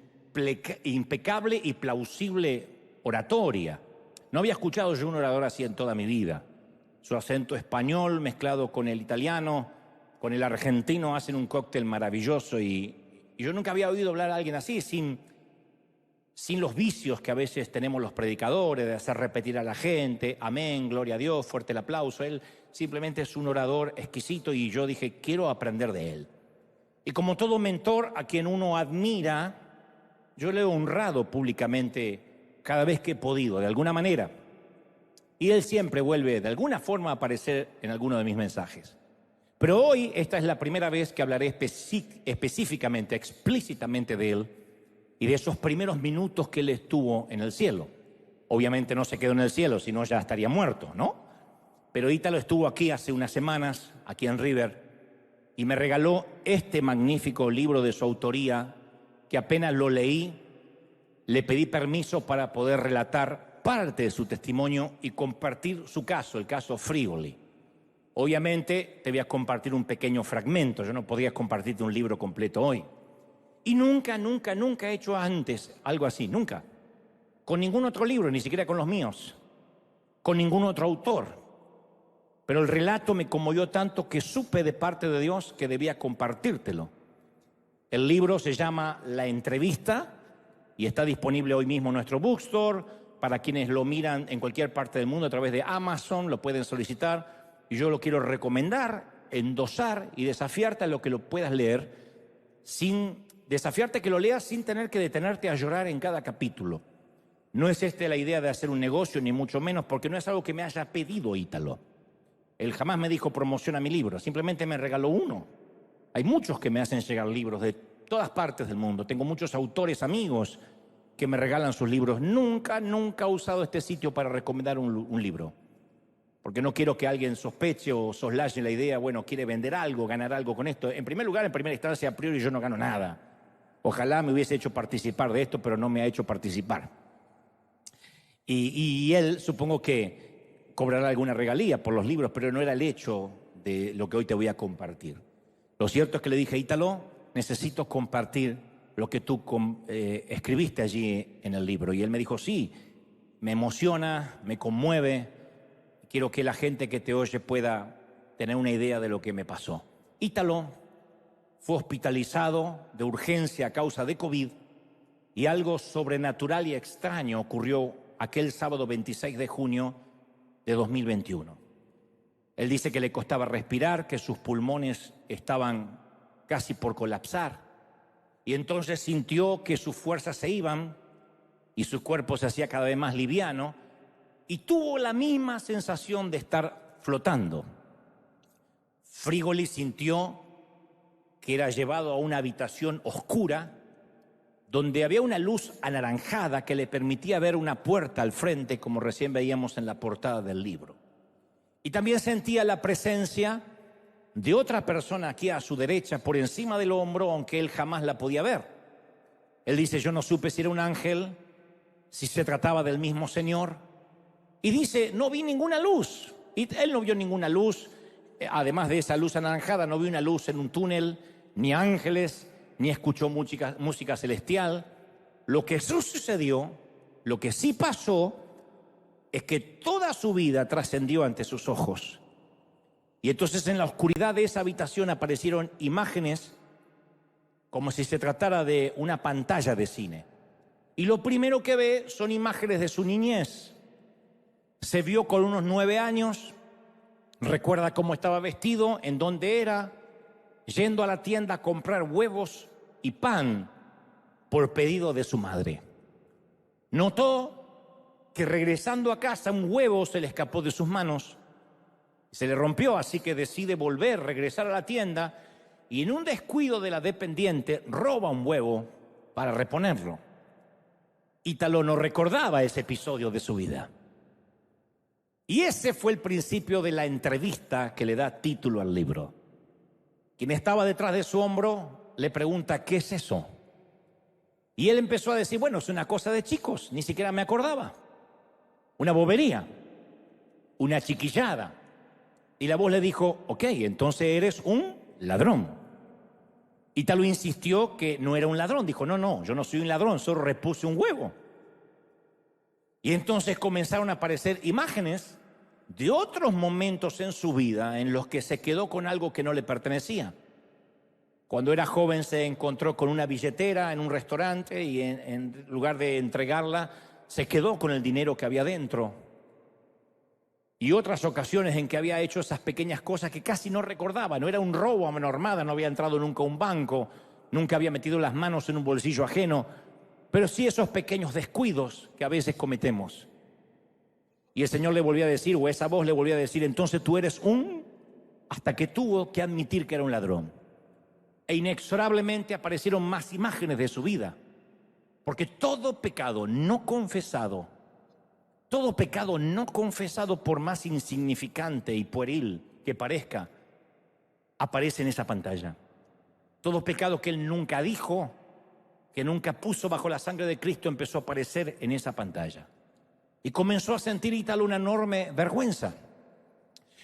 impecable y plausible oratoria. No había escuchado yo un orador así en toda mi vida. Su acento español mezclado con el italiano, con el argentino, hacen un cóctel maravilloso y yo nunca había oído hablar a alguien así, sin los vicios que a veces tenemos los predicadores, de hacer repetir a la gente, amén, gloria a Dios, fuerte el aplauso. Él simplemente es un orador exquisito y yo dije, quiero aprender de él. Y como todo mentor a quien uno admira, yo le he honrado públicamente cada vez que he podido, de alguna manera. Y él siempre vuelve de alguna forma a aparecer en alguno de mis mensajes. Pero hoy esta es la primera vez que hablaré específicamente, explícitamente de él y de esos primeros minutos que él estuvo en el cielo. Obviamente no se quedó en el cielo, si no ya estaría muerto, ¿no? Pero Ítalo estuvo aquí hace unas semanas, aquí en River, y me regaló este magnífico libro de su autoría, que apenas lo leí, le pedí permiso para poder relatar parte de su testimonio y compartir su caso, el caso Frioli. Obviamente te voy a compartir un pequeño fragmento, yo no podría compartirte un libro completo hoy. Y nunca he hecho antes algo así, nunca. Con ningún otro libro, ni siquiera con los míos, con ningún otro autor. Pero el relato me conmovió tanto que supe de parte de Dios que debía compartírtelo. El libro se llama La Entrevista y está disponible hoy mismo en nuestro bookstore. Para quienes lo miran en cualquier parte del mundo a través de Amazon, lo pueden solicitar. Y yo lo quiero recomendar, endosar y desafiarte a lo que lo puedas leer, desafiarte a que lo leas sin tener que detenerte a llorar en cada capítulo. No es esta la idea de hacer un negocio, ni mucho menos, porque no es algo que me haya pedido Ítalo. Él jamás me dijo promociona mi libro, simplemente me regaló uno. Hay muchos que me hacen llegar libros de todas partes del mundo. Tengo muchos autores amigos que me regalan sus libros. Nunca he usado este sitio para recomendar un libro. Porque no quiero que alguien sospeche o soslaye la idea, bueno, quiere vender algo, ganar algo con esto. En primer lugar, en primera instancia, a priori yo no gano nada. Ojalá me hubiese hecho participar de esto, pero no me ha hecho participar. Y él supongo que cobrará alguna regalía por los libros, pero no era el hecho de lo que hoy te voy a compartir. Lo cierto es que le dije, Ítalo, necesito compartir lo que tú escribiste allí en el libro. Y él me dijo, sí, me emociona, me conmueve, quiero que la gente que te oye pueda tener una idea de lo que me pasó. Ítalo fue hospitalizado de urgencia a causa de COVID y algo sobrenatural y extraño ocurrió aquel sábado 26 de junio de 2021. Él dice que le costaba respirar, que sus pulmones estaban casi por colapsar y entonces sintió que sus fuerzas se iban y su cuerpo se hacía cada vez más liviano y tuvo la misma sensación de estar flotando. Frigoli sintió que era llevado a una habitación oscura donde había una luz anaranjada que le permitía ver una puerta al frente, como recién veíamos en la portada del libro. Y también sentía la presencia de otra persona aquí a su derecha, por encima del hombro, aunque él jamás la podía ver. Él dice, yo no supe si era un ángel, si se trataba del mismo Señor. Y dice, no vi ninguna luz. Y él no vio ninguna luz, además de esa luz anaranjada, no vio una luz en un túnel, ni ángeles, ni escuchó música celestial. Lo que sí sucedió, lo que sí pasó, es que toda su vida trascendió ante sus ojos. Y entonces en la oscuridad de esa habitación aparecieron imágenes como si se tratara de una pantalla de cine. Y lo primero que ve son imágenes de su niñez. Se vio con unos 9 años, recuerda cómo estaba vestido, en dónde era, yendo a la tienda a comprar huevos y pan por pedido de su madre. Notó que regresando a casa un huevo se le escapó de sus manos, se le rompió, así que decide regresar a la tienda y en un descuido de la dependiente roba un huevo para reponerlo. Ítalo no recordaba ese episodio de su vida. Y ese fue el principio de la entrevista que le da título al libro. Quien estaba detrás de su hombro le pregunta, ¿qué es eso? Y él empezó a decir, bueno, es una cosa de chicos, ni siquiera me acordaba. Una bobería, una chiquillada. Y la voz le dijo, ok, entonces eres un ladrón. Ítalo insistió que no era un ladrón. Dijo, no, yo no soy un ladrón, solo repuse un huevo. Y entonces comenzaron a aparecer imágenes de otros momentos en su vida en los que se quedó con algo que no le pertenecía. Cuando era joven se encontró con una billetera en un restaurante y en lugar de entregarla, se quedó con el dinero que había dentro. Y otras ocasiones en que había hecho esas pequeñas cosas que casi no recordaba. No era un robo a mano armada, no había entrado nunca a un banco, nunca había metido las manos en un bolsillo ajeno, pero sí esos pequeños descuidos que a veces cometemos. Y el Señor le volvió a decir, o esa voz le volvió a decir, entonces tú eres hasta que tuvo que admitir que era un ladrón. E inexorablemente aparecieron más imágenes de su vida. Porque todo pecado no confesado por más insignificante y pueril que parezca, aparece en esa pantalla. Todo pecado que él nunca dijo, que nunca puso bajo la sangre de Cristo, empezó a aparecer en esa pantalla. Y comenzó a sentir Ítalo una enorme vergüenza.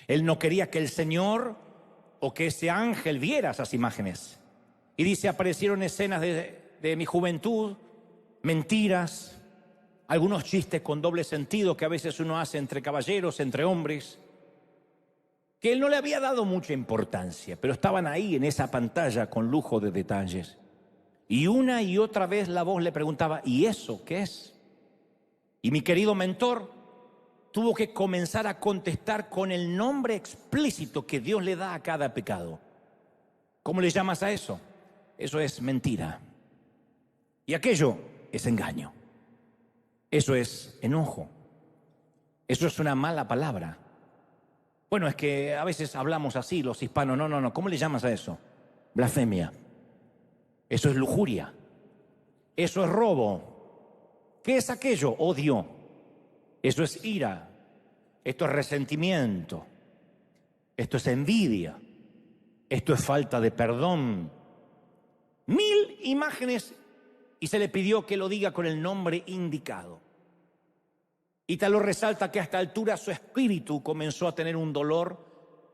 Él no quería que el Señor o que ese ángel viera esas imágenes. Y dice, aparecieron escenas de mi juventud, mentiras, algunos chistes con doble sentido que a veces uno hace entre caballeros, entre hombres, que él no le había dado mucha importancia, pero estaban ahí en esa pantalla con lujo de detalles. Y una y otra vez la voz le preguntaba, ¿y eso qué es? Y mi querido mentor tuvo que comenzar a contestar con el nombre explícito que Dios le da a cada pecado. ¿Cómo le llamas a eso? Eso es mentira. Y aquello es engaño. Eso es enojo. Eso es una mala palabra. Bueno, es que a veces hablamos así los hispanos. No. ¿Cómo le llamas a eso? Blasfemia. Eso es lujuria. Eso es robo. ¿Qué es aquello? Odio. Eso es ira. Esto es resentimiento. Esto es envidia. Esto es falta de perdón. 1000 imágenes y se le pidió que lo diga con el nombre indicado. Ítalo resalta que a esta altura su espíritu comenzó a tener un dolor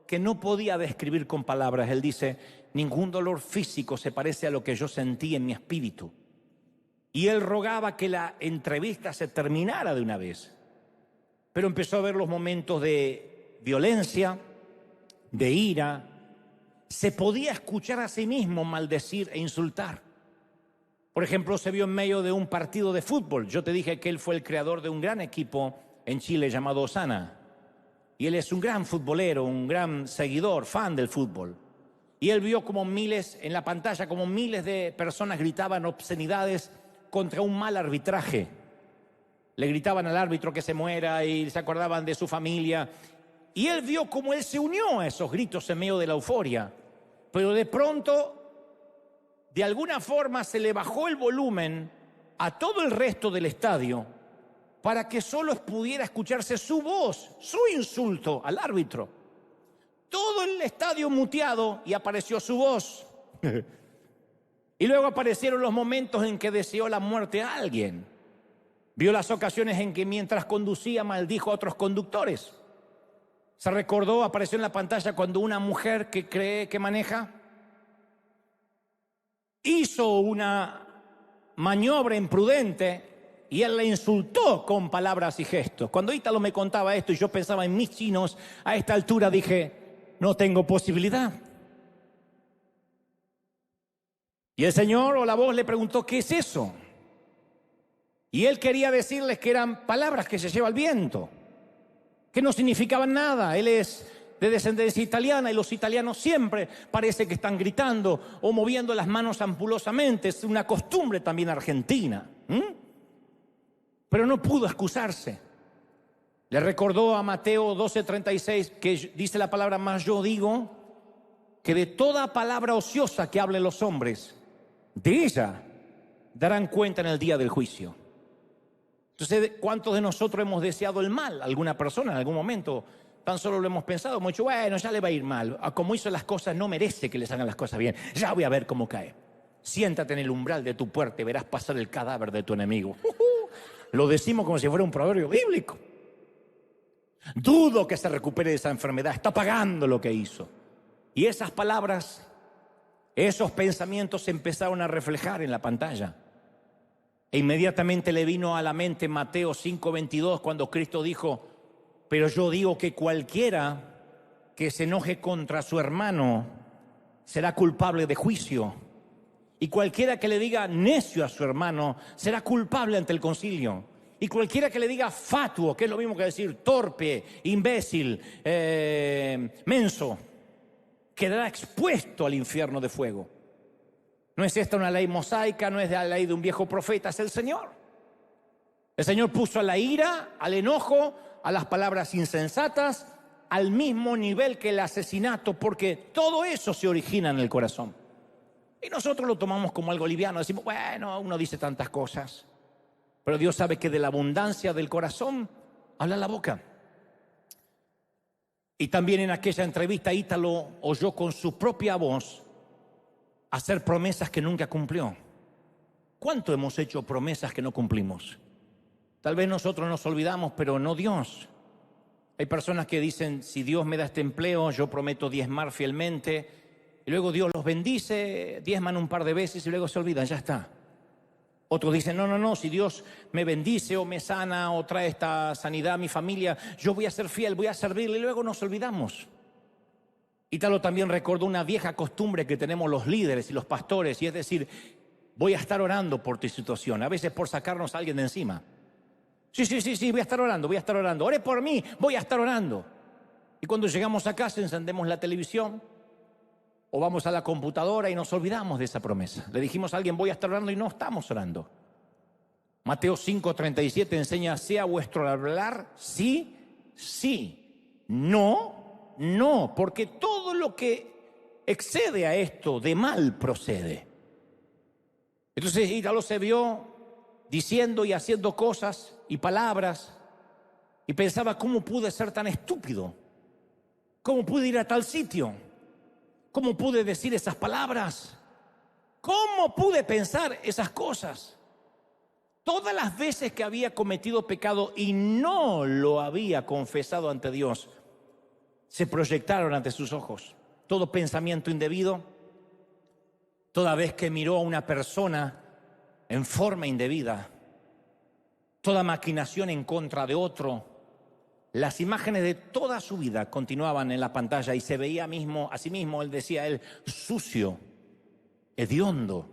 que no podía describir con palabras. Él dice, ningún dolor físico se parece a lo que yo sentí en mi espíritu. Y él rogaba que la entrevista se terminara de una vez. Pero empezó a ver los momentos de violencia, de ira. Se podía escuchar a sí mismo maldecir e insultar. Por ejemplo, se vio en medio de un partido de fútbol. Yo te dije que él fue el creador de un gran equipo en Chile llamado Osana. Y él es un gran futbolero, un gran seguidor, fan del fútbol. Y él vio como miles, en la pantalla, como miles de personas gritaban obscenidades contra un mal arbitraje. Le gritaban al árbitro que se muera y se acordaban de su familia. Y él vio cómo él se unió a esos gritos en medio de la euforia. Pero de pronto, de alguna forma, se le bajó el volumen a todo el resto del estadio para que solo pudiera escucharse su voz, su insulto al árbitro. Todo el estadio muteado y apareció su voz. Y luego aparecieron los momentos en que deseó la muerte a alguien. Vio las ocasiones en que mientras conducía maldijo a otros conductores. Se recordó, apareció en la pantalla cuando una mujer que cree que maneja hizo una maniobra imprudente y él la insultó con palabras y gestos. Cuando Ítalo me contaba esto y yo pensaba en mis chinos, a esta altura dije, no tengo posibilidad. Y el Señor o la voz le preguntó, ¿qué es eso? Y él quería decirles que eran palabras que se lleva el viento, que no significaban nada. Él es de descendencia italiana y los italianos siempre parece que están gritando o moviendo las manos ampulosamente. Es una costumbre también argentina. Pero no pudo excusarse. Le recordó a Mateo 12:36 que dice la palabra, más yo digo que de toda palabra ociosa que hablen los hombres, de ella darán cuenta en el día del juicio. Entonces, ¿cuántos de nosotros hemos deseado el mal a alguna persona en algún momento? Tan solo lo hemos pensado, hemos dicho, bueno, ya le va a ir mal. Como hizo las cosas, no merece que les hagan las cosas bien. Ya voy a ver cómo cae. Siéntate en el umbral de tu puerta y verás pasar el cadáver de tu enemigo. Lo decimos como si fuera un proverbio bíblico. Dudo que se recupere de esa enfermedad. Está pagando lo que hizo. Y esas palabras, esos pensamientos se empezaron a reflejar en la pantalla. E inmediatamente le vino a la mente Mateo 5:22 cuando Cristo dijo, pero yo digo que cualquiera que se enoje contra su hermano será culpable de juicio. Y cualquiera que le diga necio a su hermano será culpable ante el concilio. Y cualquiera que le diga fatuo, que es lo mismo que decir torpe, imbécil, menso, quedará expuesto al infierno de fuego. No es esta una ley mosaica, no es la ley de un viejo profeta, es el Señor. El Señor puso a la ira, al enojo, a las palabras insensatas, al mismo nivel que el asesinato, porque todo eso se origina en el corazón. Y nosotros lo tomamos como algo liviano, decimos, bueno, uno dice tantas cosas. Pero Dios sabe que de la abundancia del corazón habla la boca. Y también en aquella entrevista Ítalo oyó con su propia voz hacer promesas que nunca cumplió. ¿Cuánto hemos hecho promesas que no cumplimos? Tal vez nosotros nos olvidamos, pero no Dios. Hay personas que dicen, si Dios me da este empleo, yo prometo diezmar fielmente. Y luego Dios los bendice, diezman un par de veces y luego se olvidan, ya está. Otros dicen, no, si Dios me bendice o me sana o trae esta sanidad a mi familia, yo voy a ser fiel, voy a servirle y luego nos olvidamos. Ítalo también recordó una vieja costumbre que tenemos los líderes y los pastores, y es decir, voy a estar orando por tu situación, a veces por sacarnos a alguien de encima. Sí, voy a estar orando, ore por mí, voy a estar orando. Y cuando llegamos a casa encendemos la televisión o vamos a la computadora y nos olvidamos de esa promesa. Le dijimos a alguien, voy a estar orando y no estamos orando. Mateo 5:37 enseña: sea vuestro hablar sí, sí, no, no, porque todo lo que excede a esto de mal procede. Entonces Ítalo se vio diciendo y haciendo cosas y palabras y pensaba: ¿cómo pude ser tan estúpido? ¿Cómo pude ir a tal sitio? ¿Cómo pude decir esas palabras? ¿Cómo pude pensar esas cosas? Todas las veces que había cometido pecado y no lo había confesado ante Dios, se proyectaron ante sus ojos. Todo pensamiento indebido, toda vez que miró a una persona en forma indebida, toda maquinación en contra de otro, las imágenes de toda su vida continuaban en la pantalla y se veía a sí mismo, él decía, sucio, hediondo.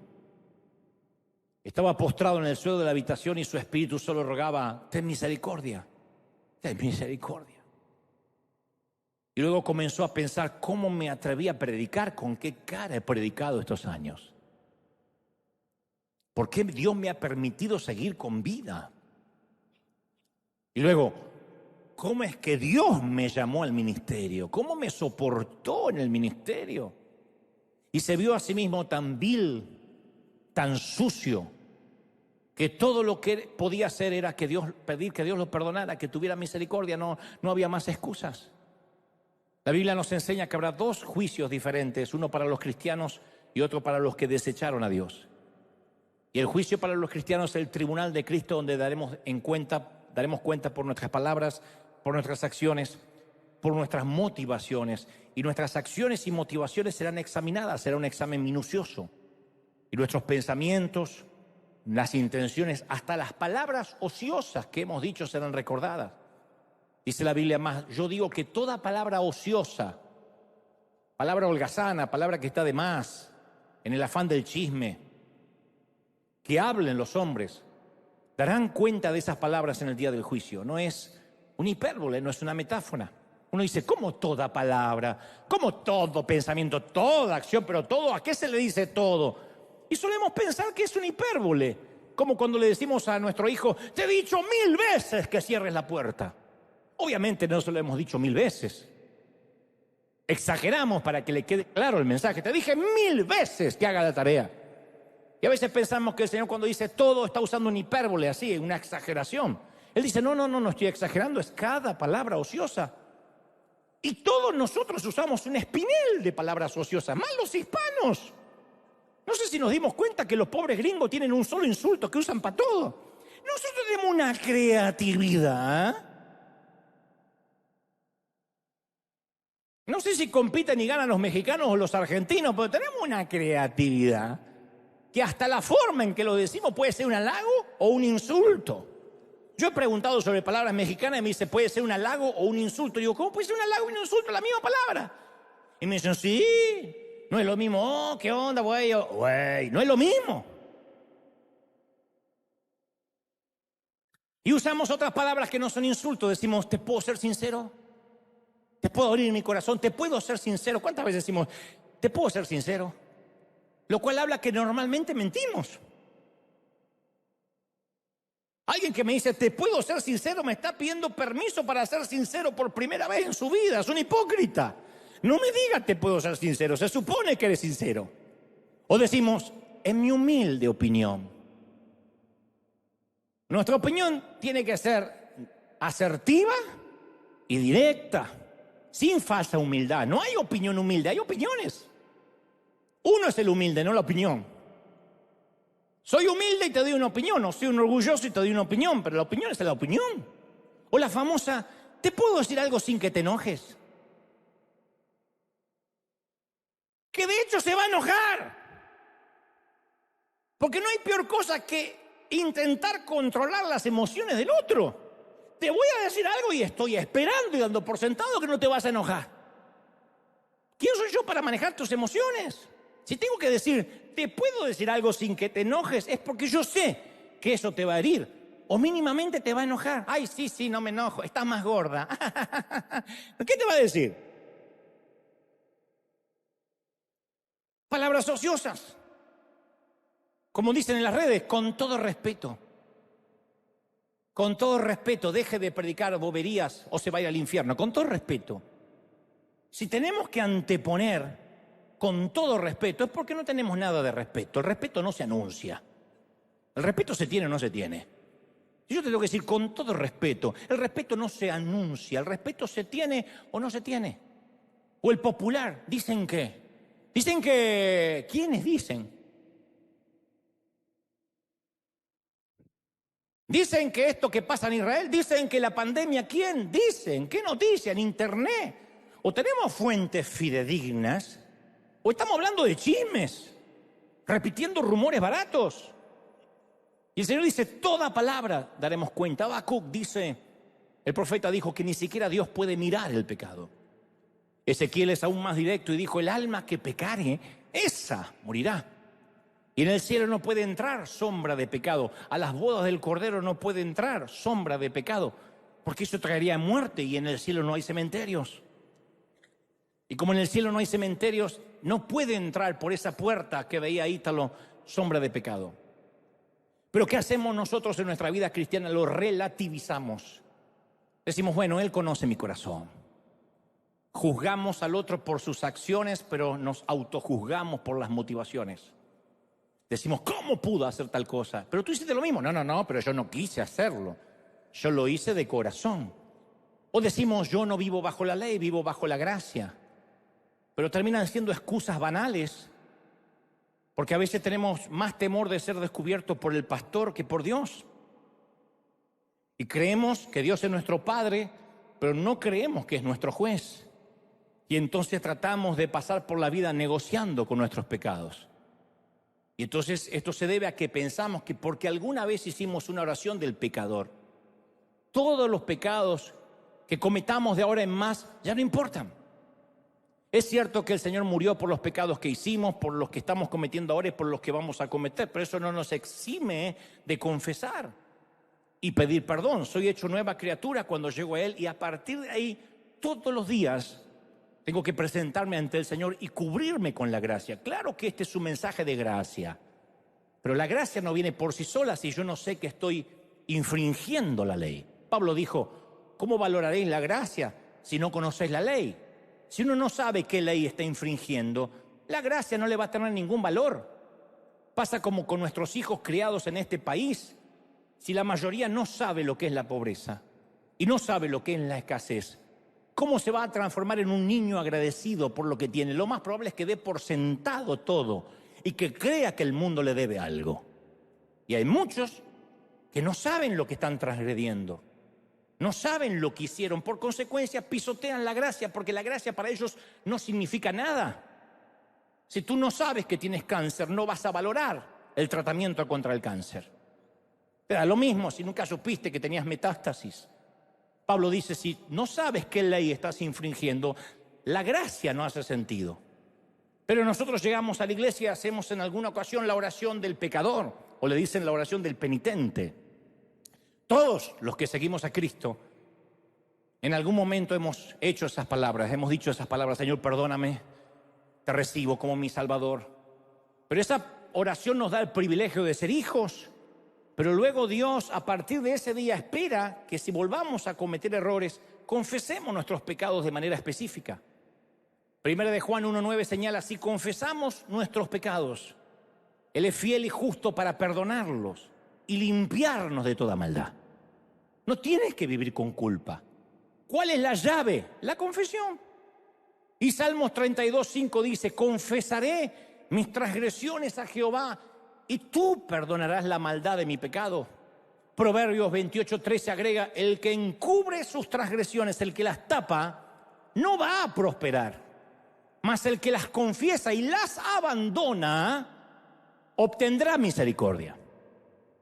Estaba postrado en el suelo de la habitación y su espíritu solo rogaba: ten misericordia, ten misericordia. Y luego comenzó a pensar: ¿cómo me atreví a predicar? ¿Con qué cara he predicado estos años? ¿Por qué Dios me ha permitido seguir con vida? Y luego, ¿cómo es que Dios me llamó al ministerio? ¿Cómo me soportó en el ministerio? Y se vio a sí mismo tan vil, tan sucio, que todo lo que podía hacer era pedir que Dios lo perdonara, que tuviera misericordia. No había más excusas. La Biblia nos enseña que habrá dos juicios diferentes, uno para los cristianos y otro para los que desecharon a Dios. Y el juicio para los cristianos es el tribunal de Cristo, donde daremos cuenta por nuestras palabras, por nuestras acciones, por nuestras motivaciones. Y nuestras acciones y motivaciones serán examinadas, será un examen minucioso. Y nuestros pensamientos, las intenciones, hasta las palabras ociosas que hemos dicho serán recordadas. Dice la Biblia más: yo digo que toda palabra ociosa, palabra holgazana, palabra que está de más, en el afán del chisme, que hablen los hombres, darán cuenta de esas palabras en el día del juicio. No es una hipérbole, no es una metáfora. Uno dice: ¿cómo toda palabra? ¿Cómo todo pensamiento? Toda acción, pero todo, ¿a qué se le dice todo? Y solemos pensar que es una hipérbole, como cuando le decimos a nuestro hijo: te he dicho 1000 veces que cierres la puerta. Obviamente no se lo hemos dicho 1000 veces. Exageramos para que le quede claro el mensaje: te dije 1000 veces que haga la tarea. Y a veces pensamos que el Señor, cuando dice todo, está usando una hipérbole, así, una exageración. Él dice: no estoy exagerando, es cada palabra ociosa. Y todos nosotros usamos un espinel de palabras ociosas, más los hispanos. No sé si nos dimos cuenta que los pobres gringos tienen un solo insulto que usan para todo. Nosotros tenemos una creatividad. No sé si compiten y ganan los mexicanos o los argentinos, pero tenemos una creatividad que hasta la forma en que lo decimos puede ser un halago o un insulto. Yo he preguntado sobre palabras mexicanas y me dice: puede ser un halago o un insulto. Y digo: ¿cómo puede ser un halago y un insulto? La misma palabra. Y me dicen: sí, no es lo mismo. Oh, ¿qué onda, güey? Güey, no es lo mismo. Y usamos otras palabras que no son insultos. Decimos: ¿te puedo ser sincero? ¿Te puedo abrir mi corazón? ¿Te puedo ser sincero? ¿Cuántas veces decimos: ¿te puedo ser sincero? Lo cual habla que normalmente mentimos. Alguien que me dice: ¿te puedo ser sincero?, me está pidiendo permiso para ser sincero por primera vez en su vida. Es un hipócrita. No me diga: te puedo ser sincero. Se supone que eres sincero. O decimos: en mi humilde opinión. Nuestra opinión tiene que ser asertiva y directa, sin falsa humildad. No hay opinión humilde, hay opiniones. Uno es el humilde, no la opinión. Soy humilde y te doy una opinión, o soy un orgulloso y te doy una opinión, pero la opinión es la opinión. O la famosa: ¿te puedo decir algo sin que te enojes? Que de hecho se va a enojar. Porque no hay peor cosa que intentar controlar las emociones del otro. Te voy a decir algo y estoy esperando y dando por sentado que no te vas a enojar. ¿Quién soy yo para manejar tus emociones? Si tengo que decir: te puedo decir algo sin que te enojes, es porque yo sé que eso te va a herir o mínimamente te va a enojar. Ay, sí, no me enojo, estás más gorda. ¿Qué te va a decir? Palabras ociosas, como dicen en las redes, con todo respeto. Con todo respeto, deje de predicar boberías o se vaya al infierno. Con todo respeto. Si tenemos que anteponer con todo respeto, es porque no tenemos nada de respeto. El respeto no se anuncia. El respeto se tiene o no se tiene. Y yo te tengo que decir con todo respeto, el respeto no se anuncia, el respeto se tiene o no se tiene. O el popular, ¿dicen qué? Dicen que... ¿Quiénes dicen? Dicen que esto que pasa en Israel, dicen que la pandemia, ¿quién? Dicen, ¿qué noticia? En internet. O tenemos fuentes fidedignas, o estamos hablando de chismes, repitiendo rumores baratos. Y el Señor dice, toda palabra daremos cuenta. Habacuc dice, el profeta dijo que ni siquiera Dios puede mirar el pecado. Ezequiel es aún más directo y dijo, el alma que pecare, esa morirá. Y en el cielo no puede entrar sombra de pecado. A las bodas del Cordero no puede entrar sombra de pecado, porque eso traería muerte y en el cielo no hay cementerios. Y como en el cielo no hay cementerios, no puede entrar por esa puerta que veía Ítalo sombra de pecado. Pero ¿qué hacemos nosotros en nuestra vida cristiana? Lo relativizamos. Decimos, bueno, Él conoce mi corazón. Juzgamos al otro por sus acciones, pero nos autojuzgamos por las motivaciones. Decimos, ¿cómo pudo hacer tal cosa? Pero tú hiciste lo mismo. No, pero yo no quise hacerlo. Yo lo hice de corazón. O decimos, yo no vivo bajo la ley, vivo bajo la gracia. Pero terminan siendo excusas banales, porque a veces tenemos más temor de ser descubiertos por el pastor que por Dios. Y creemos que Dios es nuestro Padre, pero no creemos que es nuestro juez. Y entonces tratamos de pasar por la vida negociando con nuestros pecados. Y entonces esto se debe a que pensamos que porque alguna vez hicimos una oración del pecador, todos los pecados que cometamos de ahora en más ya no importan. Es cierto que el Señor murió por los pecados que hicimos, por los que estamos cometiendo ahora y por los que vamos a cometer, pero eso no nos exime de confesar y pedir perdón. Soy hecho nueva criatura cuando llego a Él y a partir de ahí, todos los días, tengo que presentarme ante el Señor y cubrirme con la gracia. Claro que este es un mensaje de gracia, pero la gracia no viene por sí sola si yo no sé que estoy infringiendo la ley. Pablo dijo, ¿cómo valoraréis la gracia si no conocéis la ley? Si uno no sabe qué ley está infringiendo, la gracia no le va a tener ningún valor. Pasa como con nuestros hijos criados en este país. Si la mayoría no sabe lo que es la pobreza y no sabe lo que es la escasez, ¿cómo se va a transformar en un niño agradecido por lo que tiene? Lo más probable es que dé por sentado todo y que crea que el mundo le debe algo. Y hay muchos que no saben lo que están transgrediendo. No saben lo que hicieron, por consecuencia pisotean la gracia, porque la gracia para ellos no significa nada. Si tú no sabes que tienes cáncer, no vas a valorar el tratamiento contra el cáncer. Te da lo mismo si nunca supiste que tenías metástasis. Pablo dice, si no sabes qué ley estás infringiendo, la gracia no hace sentido. Pero nosotros llegamos a la iglesia y hacemos en alguna ocasión la oración del pecador, o le dicen la oración del penitente. Todos los que seguimos a Cristo, en algún momento hemos hecho esas palabras, hemos dicho esas palabras, Señor, perdóname, te recibo como mi Salvador. Pero esa oración nos da el privilegio de ser hijos, pero luego Dios, a partir de ese día, espera que si volvamos a cometer errores, confesemos nuestros pecados de manera específica. Primera de Juan 1:9 señala, si confesamos nuestros pecados, Él es fiel y justo para perdonarlos y limpiarnos de toda maldad. No tienes que vivir con culpa. ¿Cuál es la llave? La confesión. Y Salmos 32:5 dice, confesaré mis transgresiones a Jehová y tú perdonarás la maldad de mi pecado. Proverbios 28:13 agrega, el que encubre sus transgresiones, el que las tapa, no va a prosperar. Mas el que las confiesa y las abandona, obtendrá misericordia.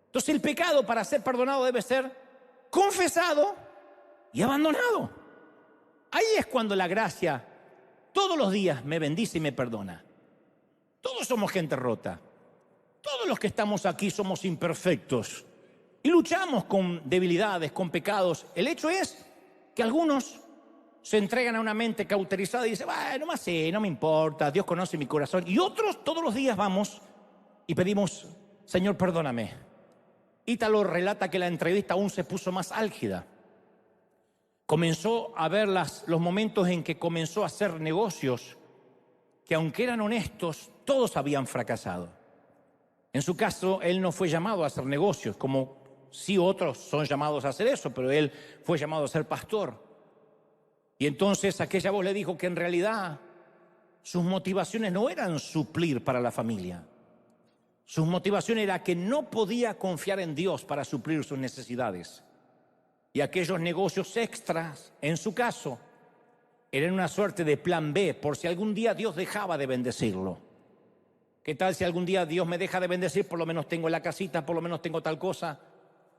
Entonces el pecado para ser perdonado debe ser confesado y abandonado. Ahí es cuando la gracia todos los días me bendice y me perdona. Todos somos gente rota. Todos los que estamos aquí somos imperfectos y luchamos con debilidades, con pecados. El hecho es que algunos se entregan a una mente cauterizada y dicen, bueno, más sí, no me importa, Dios conoce mi corazón. Y otros todos los días vamos y pedimos, Señor, perdóname. Ítalo relata que la entrevista aún se puso más álgida. Comenzó a ver los momentos en que comenzó a hacer negocios que, aunque eran honestos, todos habían fracasado. En su caso, él no fue llamado a hacer negocios, como sí otros son llamados a hacer eso, pero él fue llamado a ser pastor. Y entonces aquella voz le dijo que en realidad sus motivaciones no eran suplir para la familia. Sus motivaciones era que no podía confiar en Dios para suplir sus necesidades. Y aquellos negocios extras, en su caso, eran una suerte de plan B por si algún día Dios dejaba de bendecirlo. ¿Qué tal si algún día Dios me deja de bendecir? Por lo menos tengo la casita, por lo menos tengo tal cosa.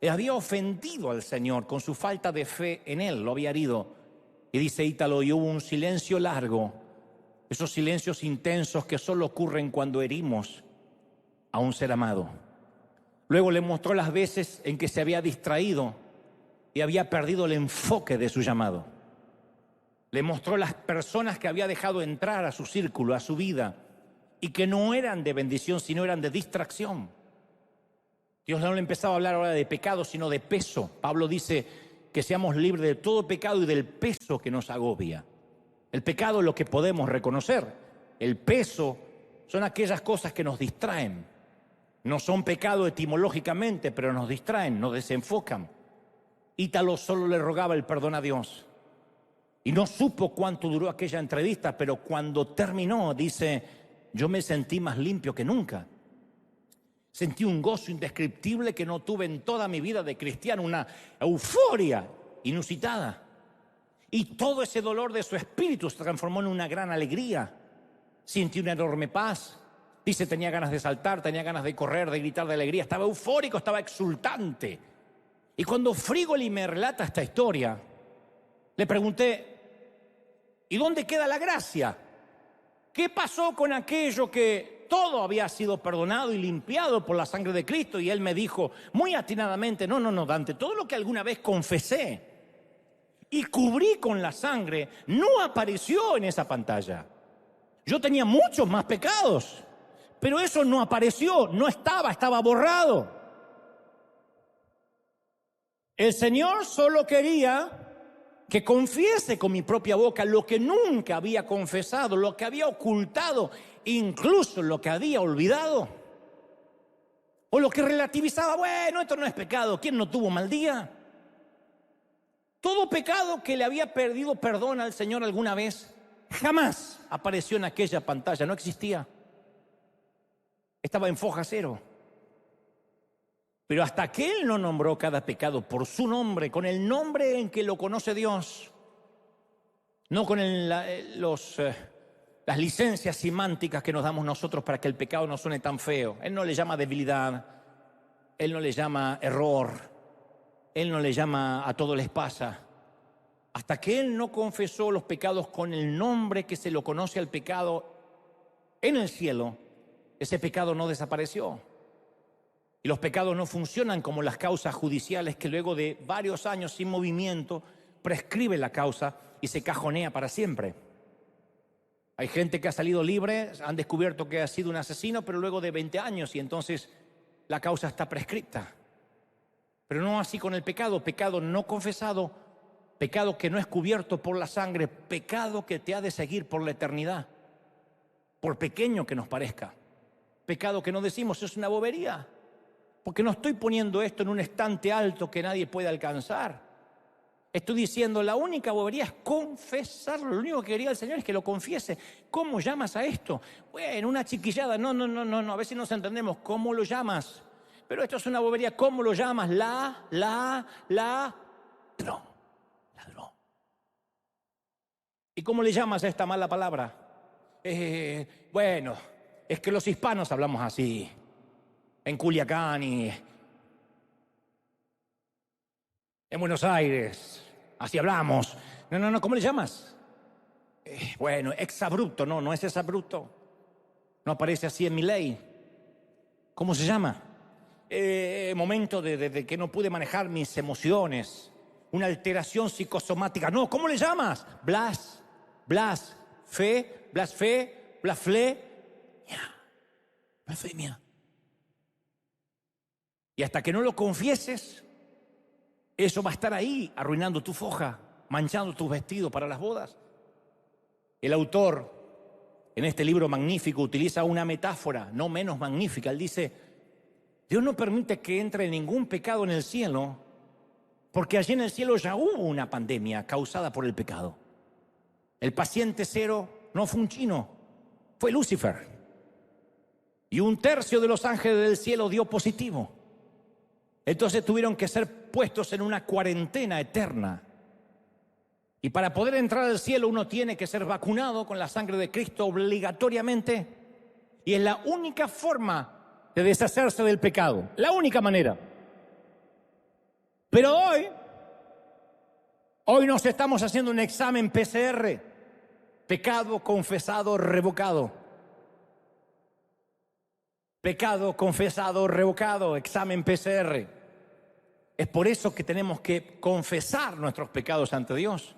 Había ofendido al Señor con su falta de fe en Él, lo había herido. Y dice Ítalo, y hubo un silencio largo, esos silencios intensos que solo ocurren cuando herimos a un ser amado. Luego le mostró las veces en que se había distraído y había perdido el enfoque de su llamado. Le mostró las personas que había dejado entrar a su círculo, a su vida, y que no eran de bendición, sino eran de distracción. Dios no le empezaba a hablar ahora de pecado, sino de peso. Pablo dice que seamos libres de todo pecado y del peso que nos agobia. El pecado es lo que podemos reconocer. El peso son aquellas cosas que nos distraen. No son pecado etimológicamente, pero nos distraen, nos desenfocan. Ítalo solo le rogaba el perdón a Dios. Y no supo cuánto duró aquella entrevista, pero cuando terminó, dice, yo me sentí más limpio que nunca. Sentí un gozo indescriptible que no tuve en toda mi vida de cristiano, una euforia inusitada. Y todo ese dolor de su espíritu se transformó en una gran alegría. Sintió una enorme paz. Dice, tenía ganas de saltar, tenía ganas de correr, de gritar de alegría. Estaba eufórico, estaba exultante. Y cuando Frígoli me relata esta historia, le pregunté, ¿y dónde queda la gracia? ¿Qué pasó con aquello que todo había sido perdonado y limpiado por la sangre de Cristo? Y él me dijo muy atinadamente, no, Dante, todo lo que alguna vez confesé y cubrí con la sangre no apareció en esa pantalla. Yo tenía muchos más pecados, pero eso no apareció, no estaba borrado. El Señor solo quería que confiese con mi propia boca lo que nunca había confesado, lo que había ocultado, incluso lo que había olvidado. O lo que relativizaba, bueno, esto no es pecado, ¿quién no tuvo mal día? Todo pecado que le había pedido perdón al Señor alguna vez, jamás apareció en aquella pantalla, no existía. Estaba en foja cero. Pero hasta que Él no nombró cada pecado por su nombre, con el nombre en que lo conoce Dios, no con las licencias semánticas que nos damos nosotros para que el pecado no suene tan feo. Él no le llama debilidad, Él no le llama error, Él no le llama a todo les pasa. Hasta que Él no confesó los pecados con el nombre que se lo conoce al pecado en el cielo, ese pecado no desapareció. Y los pecados no funcionan como las causas judiciales que luego de varios años sin movimiento prescribe la causa y se cajonea para siempre. Hay gente que ha salido libre, han descubierto que ha sido un asesino, pero luego de 20 años y entonces la causa está prescripta. Pero no así con el pecado, pecado no confesado, pecado que no es cubierto por la sangre, pecado que te ha de seguir por la eternidad, por pequeño que nos parezca. Pecado que no decimos, es una bobería. Porque no estoy poniendo esto en un estante alto que nadie puede alcanzar. Estoy diciendo, la única bobería es confesarlo. Lo único que quería el Señor es que lo confiese. ¿Cómo llamas a esto? Bueno, una chiquillada. No. A ver si nos entendemos. ¿Cómo lo llamas? Pero esto es una bobería. ¿Cómo lo llamas? Ladrón. ¿Y cómo le llamas a esta mala palabra? Bueno, es que los hispanos hablamos así. En Culiacán y en Buenos Aires, así hablamos. No, ¿cómo le llamas? Bueno, exabrupto, no es exabrupto. No aparece así en mi ley. ¿Cómo se llama? Momento de que no pude manejar mis emociones, una alteración psicosomática. No, ¿cómo le llamas? Blasfemia. Y hasta que no lo confieses, eso va a estar ahí, arruinando tu foja, manchando tus vestidos para las bodas. El autor, en este libro magnífico, utiliza una metáfora no menos magnífica. Él dice: Dios no permite que entre ningún pecado en el cielo, porque allí en el cielo ya hubo una pandemia causada por el pecado. El paciente cero no fue un chino, fue Lucifer. Y 1/3 de los ángeles del cielo dio positivo. Entonces tuvieron que ser puestos en una cuarentena eterna. Y para poder entrar al cielo uno tiene que ser vacunado con la sangre de Cristo obligatoriamente. Y es la única forma de deshacerse del pecado. La única manera. Pero hoy nos estamos haciendo un examen PCR. Pecado confesado, revocado. Pecado confesado, revocado. Examen PCR. Es por eso que tenemos que confesar nuestros pecados ante Dios.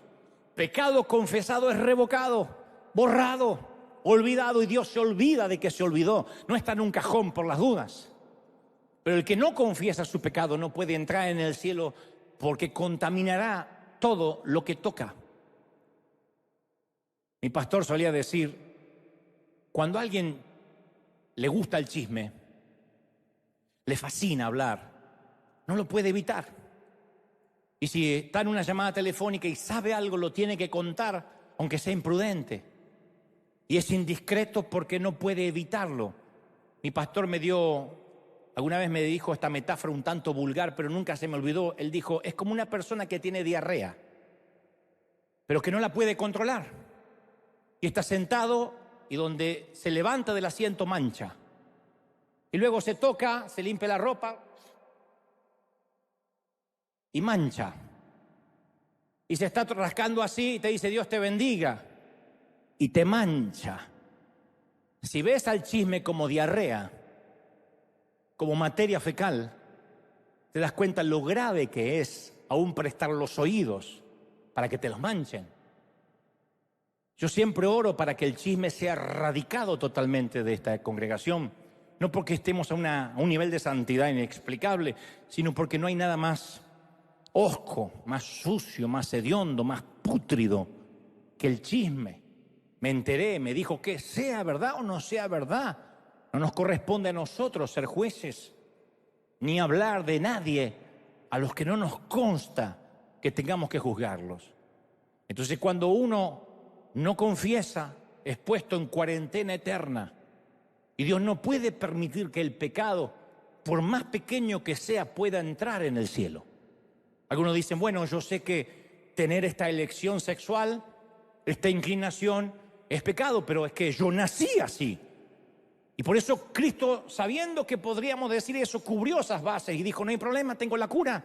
Pecado confesado es revocado, borrado, olvidado, y Dios se olvida de que se olvidó. No está en un cajón por las dudas. Pero el que no confiesa su pecado no puede entrar en el cielo, porque contaminará todo lo que toca. Mi pastor solía decir: cuando a alguien le gusta el chisme, le fascina hablar, no lo puede evitar. Y si está en una llamada telefónica y sabe algo, lo tiene que contar, aunque sea imprudente. Y es indiscreto porque no puede evitarlo. Mi pastor alguna vez me dijo esta metáfora un tanto vulgar, pero nunca se me olvidó. Él dijo: es como una persona que tiene diarrea, pero que no la puede controlar. Y está sentado y donde se levanta del asiento mancha. Y luego se toca, se limpia la ropa y mancha. Y se está rascando así y te dice: Dios te bendiga. Y te mancha. Si ves al chisme como diarrea, como materia fecal, te das cuenta lo grave que es aún prestar los oídos para que te los manchen. Yo siempre oro para que el chisme sea erradicado totalmente de esta congregación. No porque estemos a un nivel de santidad inexplicable, sino porque no hay nada más hosco, más sucio, más hediondo, más pútrido que el chisme. Me enteré, me dijo que sea verdad o no sea verdad. No nos corresponde a nosotros ser jueces, ni hablar de nadie a los que no nos consta que tengamos que juzgarlos. Entonces, cuando uno no confiesa, es puesto en cuarentena eterna. Y Dios no puede permitir que el pecado, por más pequeño que sea, pueda entrar en el cielo. Algunos dicen: bueno, yo sé que tener esta elección sexual, esta inclinación, es pecado, pero es que yo nací así. Y por eso Cristo, sabiendo que podríamos decir eso, cubrió esas bases y dijo: no hay problema, tengo la cura.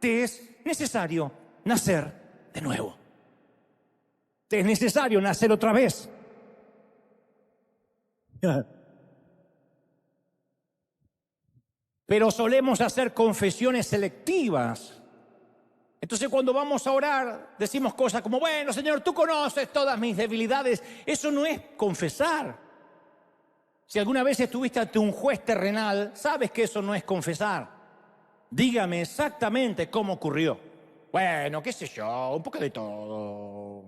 Te es necesario nacer de nuevo. Te es necesario nacer otra vez. Pero solemos hacer confesiones selectivas. Entonces, cuando vamos a orar, decimos cosas como: bueno, Señor, tú conoces todas mis debilidades. Eso no es confesar. Si alguna vez estuviste ante un juez terrenal, sabes que eso no es confesar. Dígame exactamente cómo ocurrió. Bueno, qué sé yo, un poco de todo.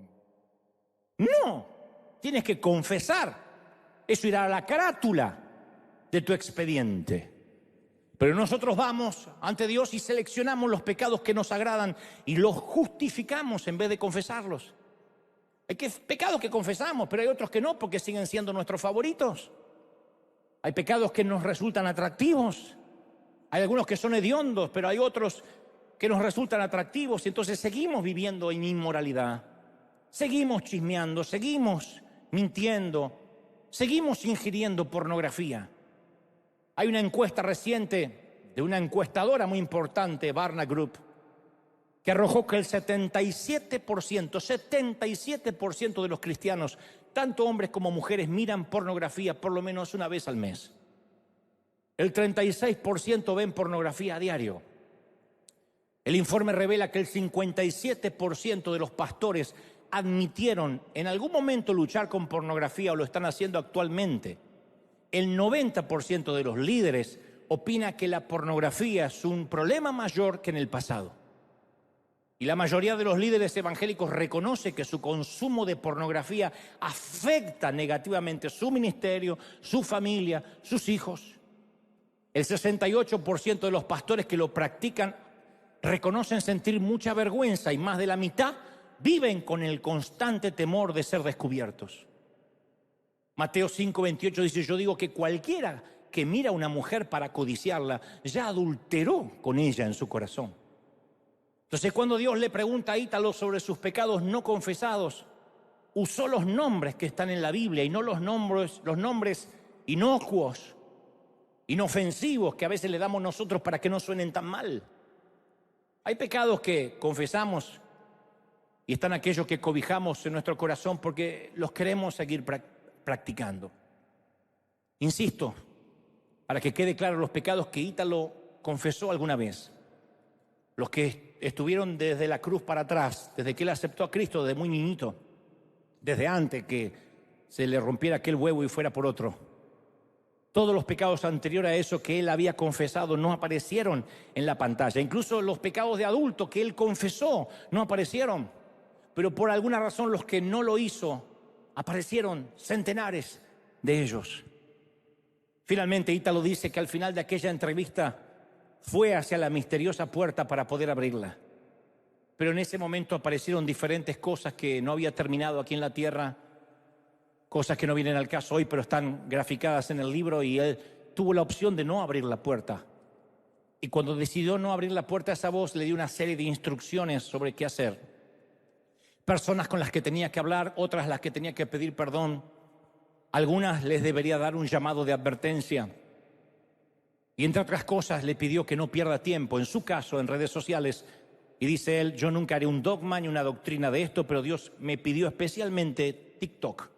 No, tienes que confesar. Eso irá a la carátula de tu expediente. Pero nosotros vamos ante Dios y seleccionamos los pecados que nos agradan y los justificamos en vez de confesarlos. Hay pecados que confesamos, pero hay otros que no, porque siguen siendo nuestros favoritos. Hay pecados que nos resultan atractivos. Hay algunos que son hediondos, pero hay otros que nos resultan atractivos. Y entonces seguimos viviendo en inmoralidad. Seguimos chismeando, seguimos mintiendo, seguimos ingiriendo pornografía. Hay una encuesta reciente de una encuestadora muy importante, Barna Group, que arrojó que el 77% de los cristianos, tanto hombres como mujeres, miran pornografía por lo menos una vez al mes. El 36% ven pornografía a diario. El informe revela que el 57% de los pastores admitieron en algún momento luchar con pornografía o lo están haciendo actualmente. El 90% de los líderes opina que la pornografía es un problema mayor que en el pasado. Y la mayoría de los líderes evangélicos reconoce que su consumo de pornografía afecta negativamente su ministerio, su familia, sus hijos. El 68% de los pastores que lo practican reconocen sentir mucha vergüenza y más de la mitad viven con el constante temor de ser descubiertos. Mateo 5:28 dice: yo digo que cualquiera que mira a una mujer para codiciarla ya adulteró con ella en su corazón. Entonces, cuando Dios le pregunta a Ítalo sobre sus pecados no confesados, usó los nombres que están en la Biblia y no los nombres inocuos, inofensivos que a veces le damos nosotros para que no suenen tan mal. Hay pecados que confesamos y están aquellos que cobijamos en nuestro corazón porque los queremos seguir practicando. Insisto, para que quede claro, los pecados que Ítalo confesó alguna vez, los que estuvieron desde la cruz para atrás, desde que él aceptó a Cristo, desde muy niñito, desde antes que se le rompiera aquel huevo y fuera por otro. Todos los pecados anteriores a eso que él había confesado no aparecieron en la pantalla. Incluso los pecados de adulto que él confesó no aparecieron. Pero por alguna razón los que no lo hizo, aparecieron centenares de ellos. Finalmente, Ítalo dice que al final de aquella entrevista fue hacia la misteriosa puerta para poder abrirla. Pero en ese momento aparecieron diferentes cosas que no había terminado aquí en la tierra, cosas que no vienen al caso hoy, pero están graficadas en el libro, y él tuvo la opción de no abrir la puerta. Y cuando decidió no abrir la puerta, esa voz le dio una serie de instrucciones sobre qué hacer. Personas con las que tenía que hablar, otras las que tenía que pedir perdón. Algunas les debería dar un llamado de advertencia. Y entre otras cosas le pidió que no pierda tiempo, en su caso, en redes sociales. Y dice él: yo nunca haré un dogma ni una doctrina de esto, pero Dios me pidió especialmente TikTok.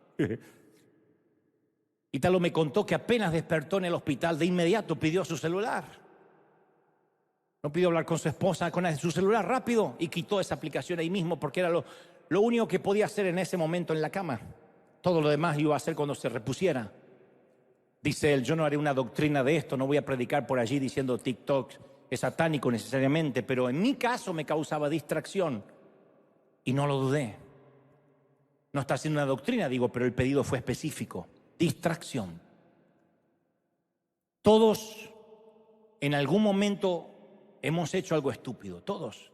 Ítalo me contó que apenas despertó en el hospital, de inmediato pidió su celular. No pidió hablar con su esposa, con su celular rápido, y quitó esa aplicación ahí mismo porque era lo único que podía hacer en ese momento en la cama. Todo lo demás lo iba a hacer cuando se repusiera. Dice él: yo no haré una doctrina de esto, no voy a predicar por allí diciendo TikTok es satánico necesariamente, pero en mi caso me causaba distracción y no lo dudé. No está haciendo una doctrina, digo, pero el pedido fue específico: distracción. Todos en algún momento hemos hecho algo estúpido, todos.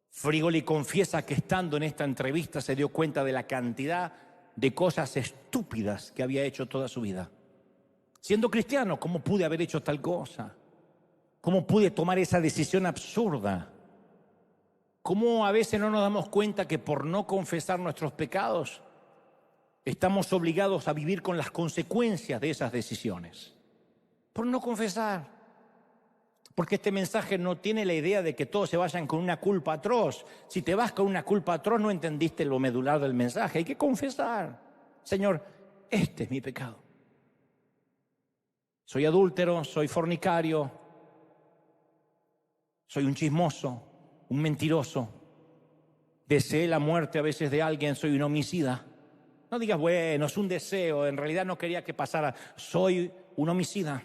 Frigoli confiesa que estando en esta entrevista se dio cuenta de la cantidad de cosas estúpidas que había hecho toda su vida. Siendo cristiano, ¿cómo pude haber hecho tal cosa? ¿Cómo pude tomar esa decisión absurda? ¿Cómo a veces no nos damos cuenta que por no confesar nuestros pecados estamos obligados a vivir con las consecuencias de esas decisiones? Por no confesar. Porque este mensaje no tiene la idea de que todos se vayan con una culpa atroz. Si te vas con una culpa atroz, no entendiste lo medular del mensaje. Hay que confesar: Señor, este es mi pecado. Soy adúltero, soy fornicario, soy un chismoso, un mentiroso. Deseé la muerte a veces de alguien, soy un homicida. No digas, bueno, es un deseo, en realidad no quería que pasara. Soy un homicida,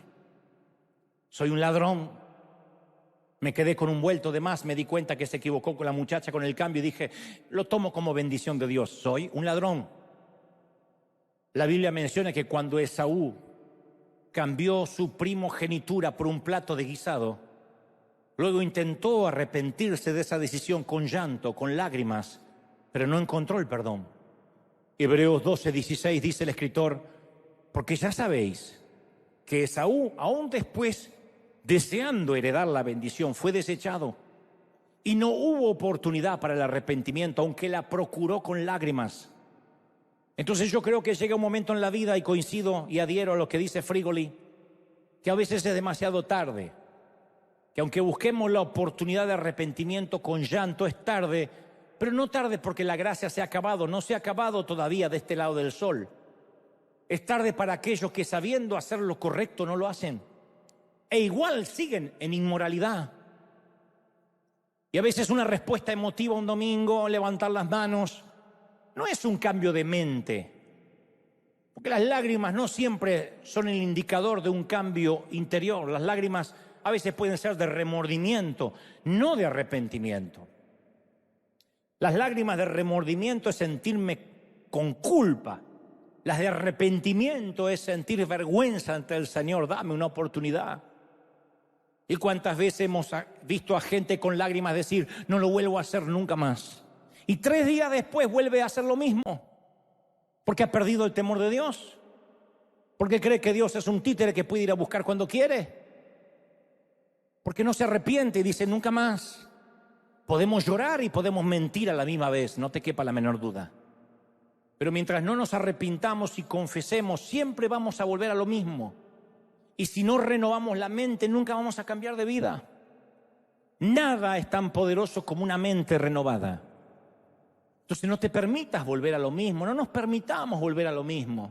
soy un ladrón. Me quedé con un vuelto de más, me di cuenta que se equivocó con la muchacha con el cambio y dije, lo tomo como bendición de Dios, soy un ladrón. La Biblia menciona que cuando Esaú cambió su primogenitura por un plato de guisado, luego intentó arrepentirse de esa decisión con llanto, con lágrimas, pero no encontró el perdón. Hebreos 12:16 dice el escritor: porque ya sabéis que Esaú, aún después deseando heredar la bendición, fue desechado y no hubo oportunidad para el arrepentimiento, aunque la procuró con lágrimas. Entonces yo creo que llega un momento en la vida, y coincido y adhiero a lo que dice Frigoli, que a veces es demasiado tarde, que aunque busquemos la oportunidad de arrepentimiento con llanto, es tarde, pero no tarde porque la gracia se ha acabado, no se ha acabado todavía de este lado del sol. Es tarde para aquellos que, sabiendo hacer lo correcto, no lo hacen. E igual siguen en inmoralidad. Y a veces una respuesta emotiva un domingo, levantar las manos, no es un cambio de mente. Porque las lágrimas no siempre son el indicador de un cambio interior. Las lágrimas a veces pueden ser de remordimiento, no de arrepentimiento. Las lágrimas de remordimiento es sentirme con culpa. Las de arrepentimiento es sentir vergüenza ante el Señor. Dame una oportunidad. ¿Y cuántas veces hemos visto a gente con lágrimas decir, no lo vuelvo a hacer nunca más? Y 3 días después vuelve a hacer lo mismo. Porque ha perdido el temor de Dios. Porque cree que Dios es un títere que puede ir a buscar cuando quiere. Porque no se arrepiente y dice, nunca más. Podemos llorar y podemos mentir a la misma vez, no te quepa la menor duda. Pero mientras no nos arrepintamos y confesemos, siempre vamos a volver a lo mismo. Y si no renovamos la mente, nunca vamos a cambiar de vida. Nada es tan poderoso como una mente renovada. Entonces no te permitas volver a lo mismo, no nos permitamos volver a lo mismo.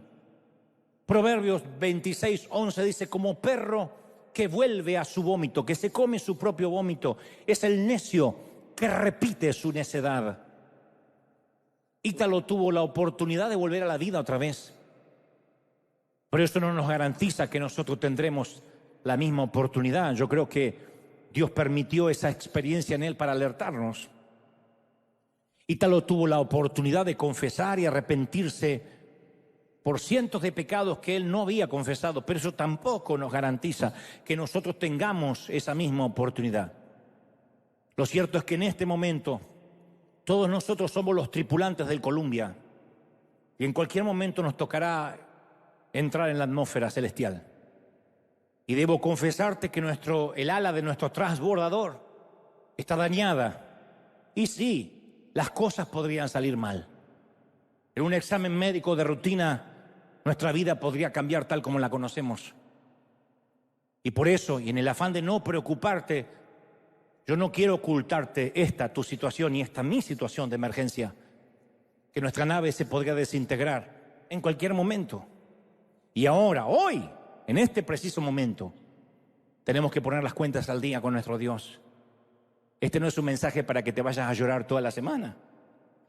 Proverbios 26:11 dice, como perro que vuelve a su vómito, que se come su propio vómito, es el necio que repite su necedad. Ítalo tuvo la oportunidad de volver a la vida otra vez. Pero eso no nos garantiza que nosotros tendremos la misma oportunidad. Yo creo que Dios permitió esa experiencia en él para alertarnos. Ítalo tuvo la oportunidad de confesar y arrepentirse por cientos de pecados que él no había confesado, pero eso tampoco nos garantiza que nosotros tengamos esa misma oportunidad. Lo cierto es que en este momento todos nosotros somos los tripulantes del Columbia y en cualquier momento nos tocará entrar en la atmósfera celestial. Y debo confesarte que el ala de nuestro transbordador está dañada. Y sí, las cosas podrían salir mal. En un examen médico de rutina, nuestra vida podría cambiar tal como la conocemos. Y por eso, y en el afán de no preocuparte, yo no quiero ocultarte tu situación y mi situación de emergencia, que nuestra nave se podría desintegrar en cualquier momento. Y ahora, hoy, en este preciso momento, tenemos que poner las cuentas al día con nuestro Dios. Este no es un mensaje para que te vayas a llorar toda la semana.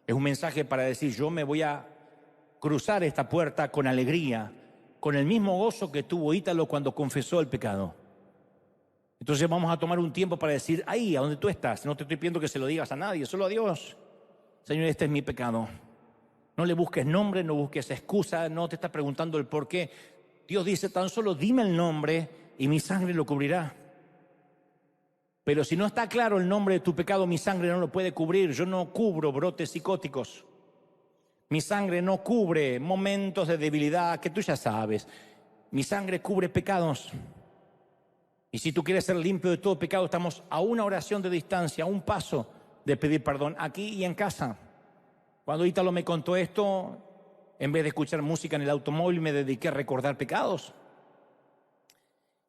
Es un mensaje para decir, yo me voy a cruzar esta puerta con alegría, con el mismo gozo que tuvo Ítalo cuando confesó el pecado. Entonces vamos a tomar un tiempo para decir, ahí, a donde tú estás, no te estoy pidiendo que se lo digas a nadie, solo a Dios. Señor, este es mi pecado. No le busques nombre, no busques excusa, no te está preguntando el por qué. Dios dice, tan solo dime el nombre y mi sangre lo cubrirá. Pero si no está claro el nombre de tu pecado, mi sangre no lo puede cubrir. Yo no cubro brotes psicóticos. Mi sangre no cubre momentos de debilidad que tú ya sabes. Mi sangre cubre pecados. Y si tú quieres ser limpio de todo pecado, estamos a una oración de distancia, a un paso de pedir perdón, aquí y en casa. Cuando Ítalo me contó esto, en vez de escuchar música en el automóvil, me dediqué a recordar pecados.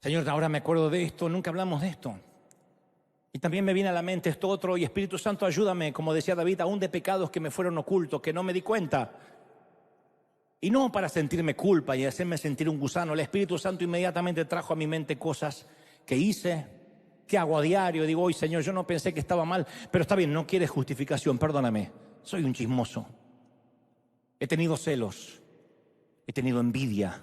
Señor, ahora me acuerdo de esto, nunca hablamos de esto. Y también me viene a la mente esto otro, y Espíritu Santo, ayúdame, como decía David, aún de pecados que me fueron ocultos, que no me di cuenta. Y no para sentirme culpa y hacerme sentir un gusano. El Espíritu Santo inmediatamente trajo a mi mente cosas que hice, que hago a diario. Digo, hoy Señor, yo no pensé que estaba mal, pero está bien, no quieres justificación, perdóname. Soy un chismoso. He tenido celos, he tenido envidia.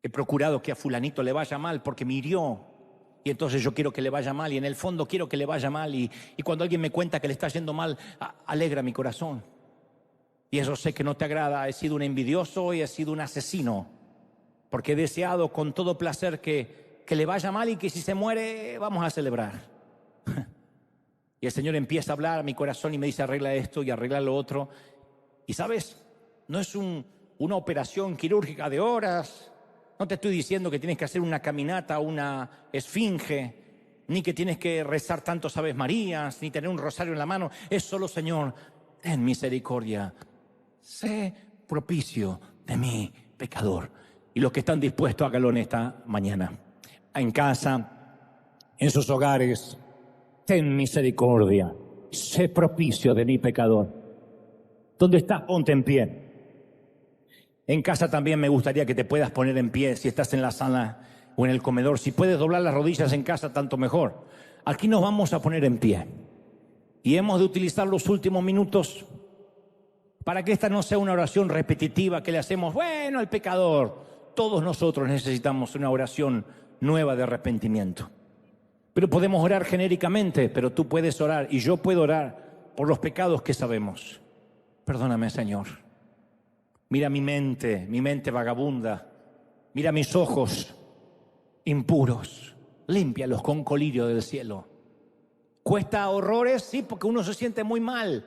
He procurado que a fulanito le vaya mal porque me hirió. Y entonces yo quiero que le vaya mal y en el fondo quiero que le vaya mal. Y cuando alguien me cuenta que le está yendo mal, alegra mi corazón. Y eso sé que no te agrada. He sido un envidioso y he sido un asesino. Porque he deseado con todo placer que le vaya mal y que si se muere vamos a celebrar. Y el Señor empieza a hablar a mi corazón y me dice, arregla esto y arregla lo otro. Y sabes, no es una operación quirúrgica de horas. No te estoy diciendo que tienes que hacer una caminata, una esfinge, ni que tienes que rezar tantos Aves Marías, ni tener un rosario en la mano. Es solo, Señor, ten misericordia. Sé propicio de mi pecador. Y los que están dispuestos, háganlo en esta mañana. En casa, en sus hogares, ten misericordia. Sé propicio de mi pecador. ¿Dónde estás? Ponte en pie. En casa también me gustaría que te puedas poner en pie si estás en la sala o en el comedor. Si puedes doblar las rodillas en casa, tanto mejor. Aquí nos vamos a poner en pie. Y hemos de utilizar los últimos minutos para que esta no sea una oración repetitiva que le hacemos, bueno, al pecador. Todos nosotros necesitamos una oración nueva de arrepentimiento. Pero podemos orar genéricamente, pero tú puedes orar y yo puedo orar por los pecados que sabemos. Perdóname, Señor. Mira mi mente vagabunda. Mira mis ojos impuros. Límpialos con colirio del cielo. ¿Cuesta horrores? Sí, porque uno se siente muy mal.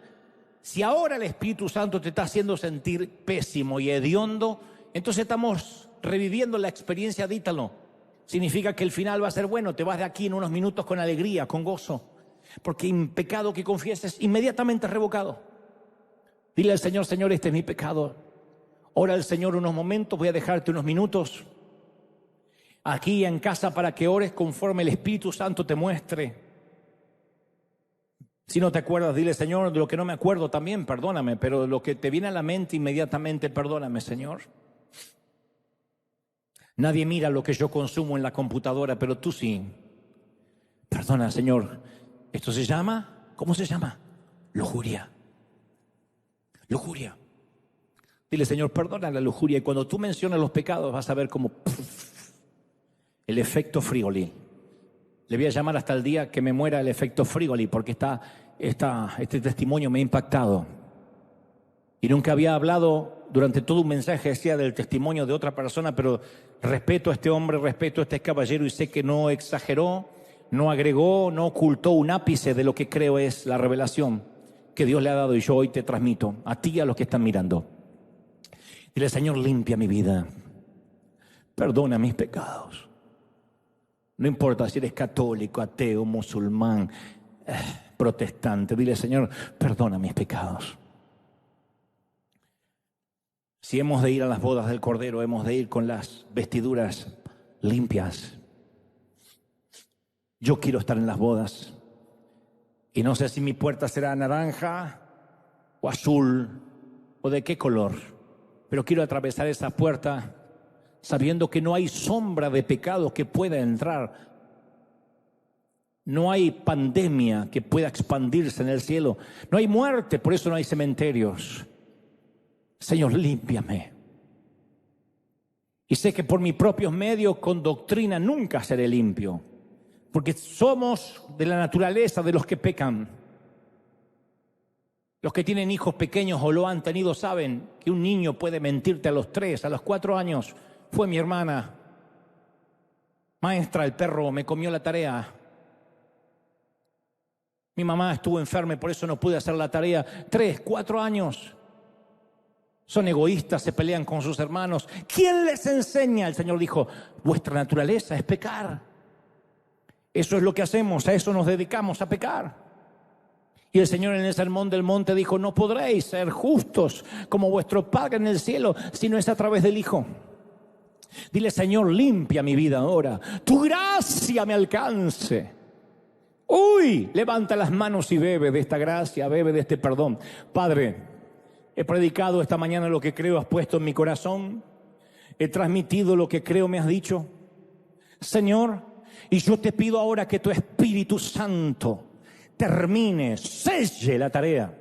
Si ahora el Espíritu Santo te está haciendo sentir pésimo y hediondo, entonces estamos reviviendo la experiencia de Ítalo. Significa que el final va a ser bueno. Te vas de aquí en unos minutos con alegría, con gozo. Porque un pecado que confieses inmediatamente es revocado. Dile al Señor, Señor, este es mi pecado. Ora al Señor unos momentos, voy a dejarte unos minutos aquí en casa para que ores conforme el Espíritu Santo te muestre. Si no te acuerdas, dile, Señor, de lo que no me acuerdo también, perdóname, pero de lo que te viene a la mente inmediatamente, perdóname, Señor. Nadie mira lo que yo consumo en la computadora, pero tú sí. Perdona, Señor. ¿Esto se llama? ¿Cómo se llama? Lujuria. Lujuria. Dile, Señor, perdona la lujuria. Y cuando tú mencionas los pecados vas a ver como el efecto Frigoli. Le voy a llamar hasta el día que me muera el efecto Frigoli, porque este testimonio me ha impactado. Y nunca había hablado durante todo un mensaje, decía, del testimonio de otra persona, pero respeto a este hombre, respeto a este caballero y sé que no exageró, no agregó, no ocultó un ápice de lo que creo es la revelación que Dios le ha dado y yo hoy te transmito a ti y a los que están mirando. Dile, Señor, limpia mi vida, perdona mis pecados. No importa si eres católico, ateo, musulmán, protestante. Dile, Señor, perdona mis pecados. Si hemos de ir a las bodas del Cordero, hemos de ir con las vestiduras limpias. Yo quiero estar en las bodas. Y no sé si mi puerta será naranja o azul o de qué color. Pero quiero atravesar esa puerta sabiendo que no hay sombra de pecado que pueda entrar. No hay pandemia que pueda expandirse en el cielo. No hay muerte, por eso no hay cementerios. Señor, límpiame. Y sé que por mis propios medios, con doctrina, nunca seré limpio. Porque somos de la naturaleza de los que pecan. Los que tienen hijos pequeños o lo han tenido saben que un niño puede mentirte a los 3, a los 4 años. Fue mi hermana. Maestra, el perro me comió la tarea. Mi mamá estuvo enferma y por eso no pude hacer la tarea. 3, 4 años. Son egoístas, se pelean con sus hermanos. ¿Quién les enseña? El Señor dijo, vuestra naturaleza es pecar. Eso es lo que hacemos, a eso nos dedicamos, a pecar. Y el Señor en el Sermón del Monte dijo, no podréis ser justos como vuestro Padre en el cielo, si no es a través del Hijo. Dile, Señor, limpia mi vida ahora. Tu gracia me alcance. Uy, levanta las manos y bebe de esta gracia, bebe de este perdón. Padre, he predicado esta mañana lo que creo has puesto en mi corazón. He transmitido lo que creo me has dicho. Señor, y yo te pido ahora que tu Espíritu Santo termine, selle la tarea,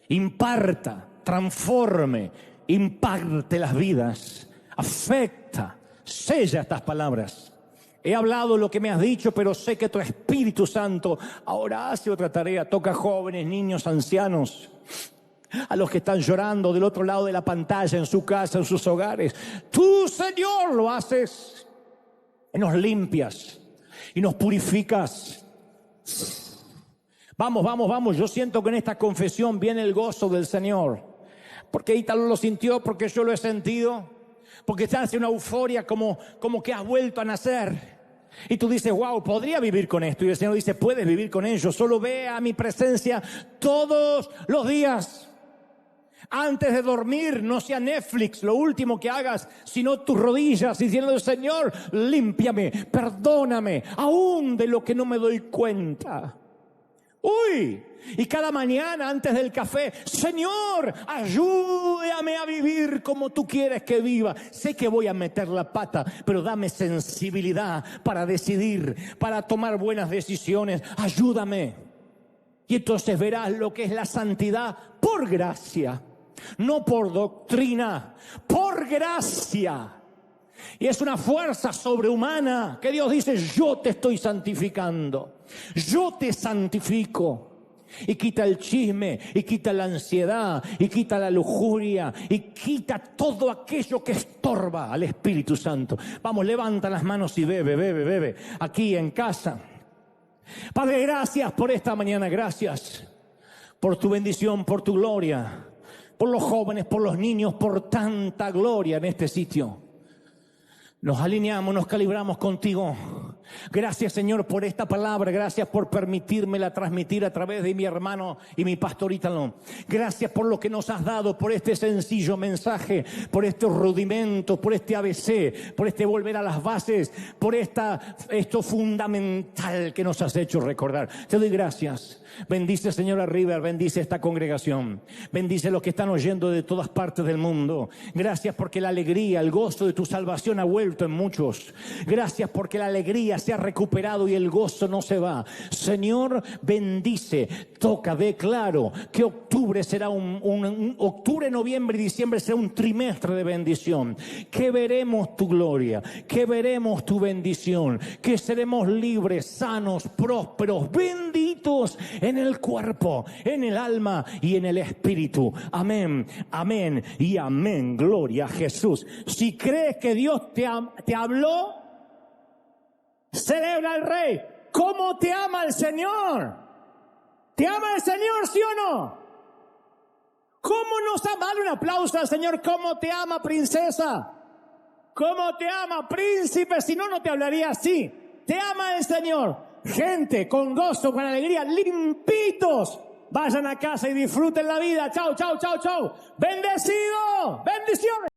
imparta, transforme, imparte las vidas, afecta, sella estas palabras. He hablado lo que me has dicho, pero sé que tu Espíritu Santo ahora hace otra tarea. Toca jóvenes, niños, ancianos, a los que están llorando del otro lado de la pantalla, en su casa, en sus hogares. Tú, Señor, lo haces y nos limpias y nos purificas. Vamos, vamos, vamos. Yo siento que en esta confesión viene el gozo del Señor. Porque Ítalo lo sintió, porque yo lo he sentido. Porque te hace una euforia como que has vuelto a nacer. Y tú dices, wow, podría vivir con esto. Y el Señor dice, puedes vivir con ello. Solo ve a mi presencia todos los días. Antes de dormir, no sea Netflix lo último que hagas, sino tus rodillas diciendo, Señor, límpiame, perdóname, aún de lo que no me doy cuenta. Uy, y cada mañana antes del café, Señor, ayúdame a vivir como tú quieres que viva. Sé que voy a meter la pata, pero dame sensibilidad para decidir, para tomar buenas decisiones. Ayúdame. Y entonces verás lo que es la santidad por gracia. no por doctrina, por gracia. Y es una fuerza sobrehumana que Dios dice: yo te estoy santificando, yo te santifico. Y quita el chisme, y quita la ansiedad, y quita la lujuria, y quita todo aquello que estorba al Espíritu Santo. Vamos, levanta las manos y bebe, aquí en casa. Padre, gracias por esta mañana, gracias por tu bendición, por tu gloria, por los jóvenes, por los niños, por tanta gloria en este sitio. Nos alineamos, nos calibramos contigo. Gracias, Señor, por esta palabra. Gracias por permitírmela transmitir a través de mi hermano y mi pastor Ítalo. Gracias por lo que nos has dado, por este sencillo mensaje, por estos rudimentos, por este ABC, por este volver a las bases, por esto fundamental que nos has hecho recordar. Te doy gracias. Bendice, Señora River, bendice esta congregación. Bendice los que están oyendo de todas partes del mundo. Gracias porque la alegría, el gozo de tu salvación ha vuelto en muchos. Gracias porque la alegría se ha recuperado y el gozo no se va. Señor, bendice, toca, declaro que octubre será octubre, noviembre y diciembre será un trimestre de bendición. Que veremos tu gloria, que veremos tu bendición, que seremos libres, sanos, prósperos, benditos en el cuerpo, en el alma y en el espíritu. Amén, amén y amén. Gloria a Jesús. Si crees que Dios te habló, celebra al Rey. ¿Cómo te ama el Señor? ¿Te ama el Señor, sí o no? ¿Cómo nos ama? Dale un aplauso al Señor. ¿Cómo te ama, princesa? ¿Cómo te ama, príncipe? Si no, no te hablaría así. Te ama el Señor. Gente, con gozo, con alegría, limpitos. Vayan a casa y disfruten la vida. Chau, chau, chau, chau. Bendecido. Bendiciones.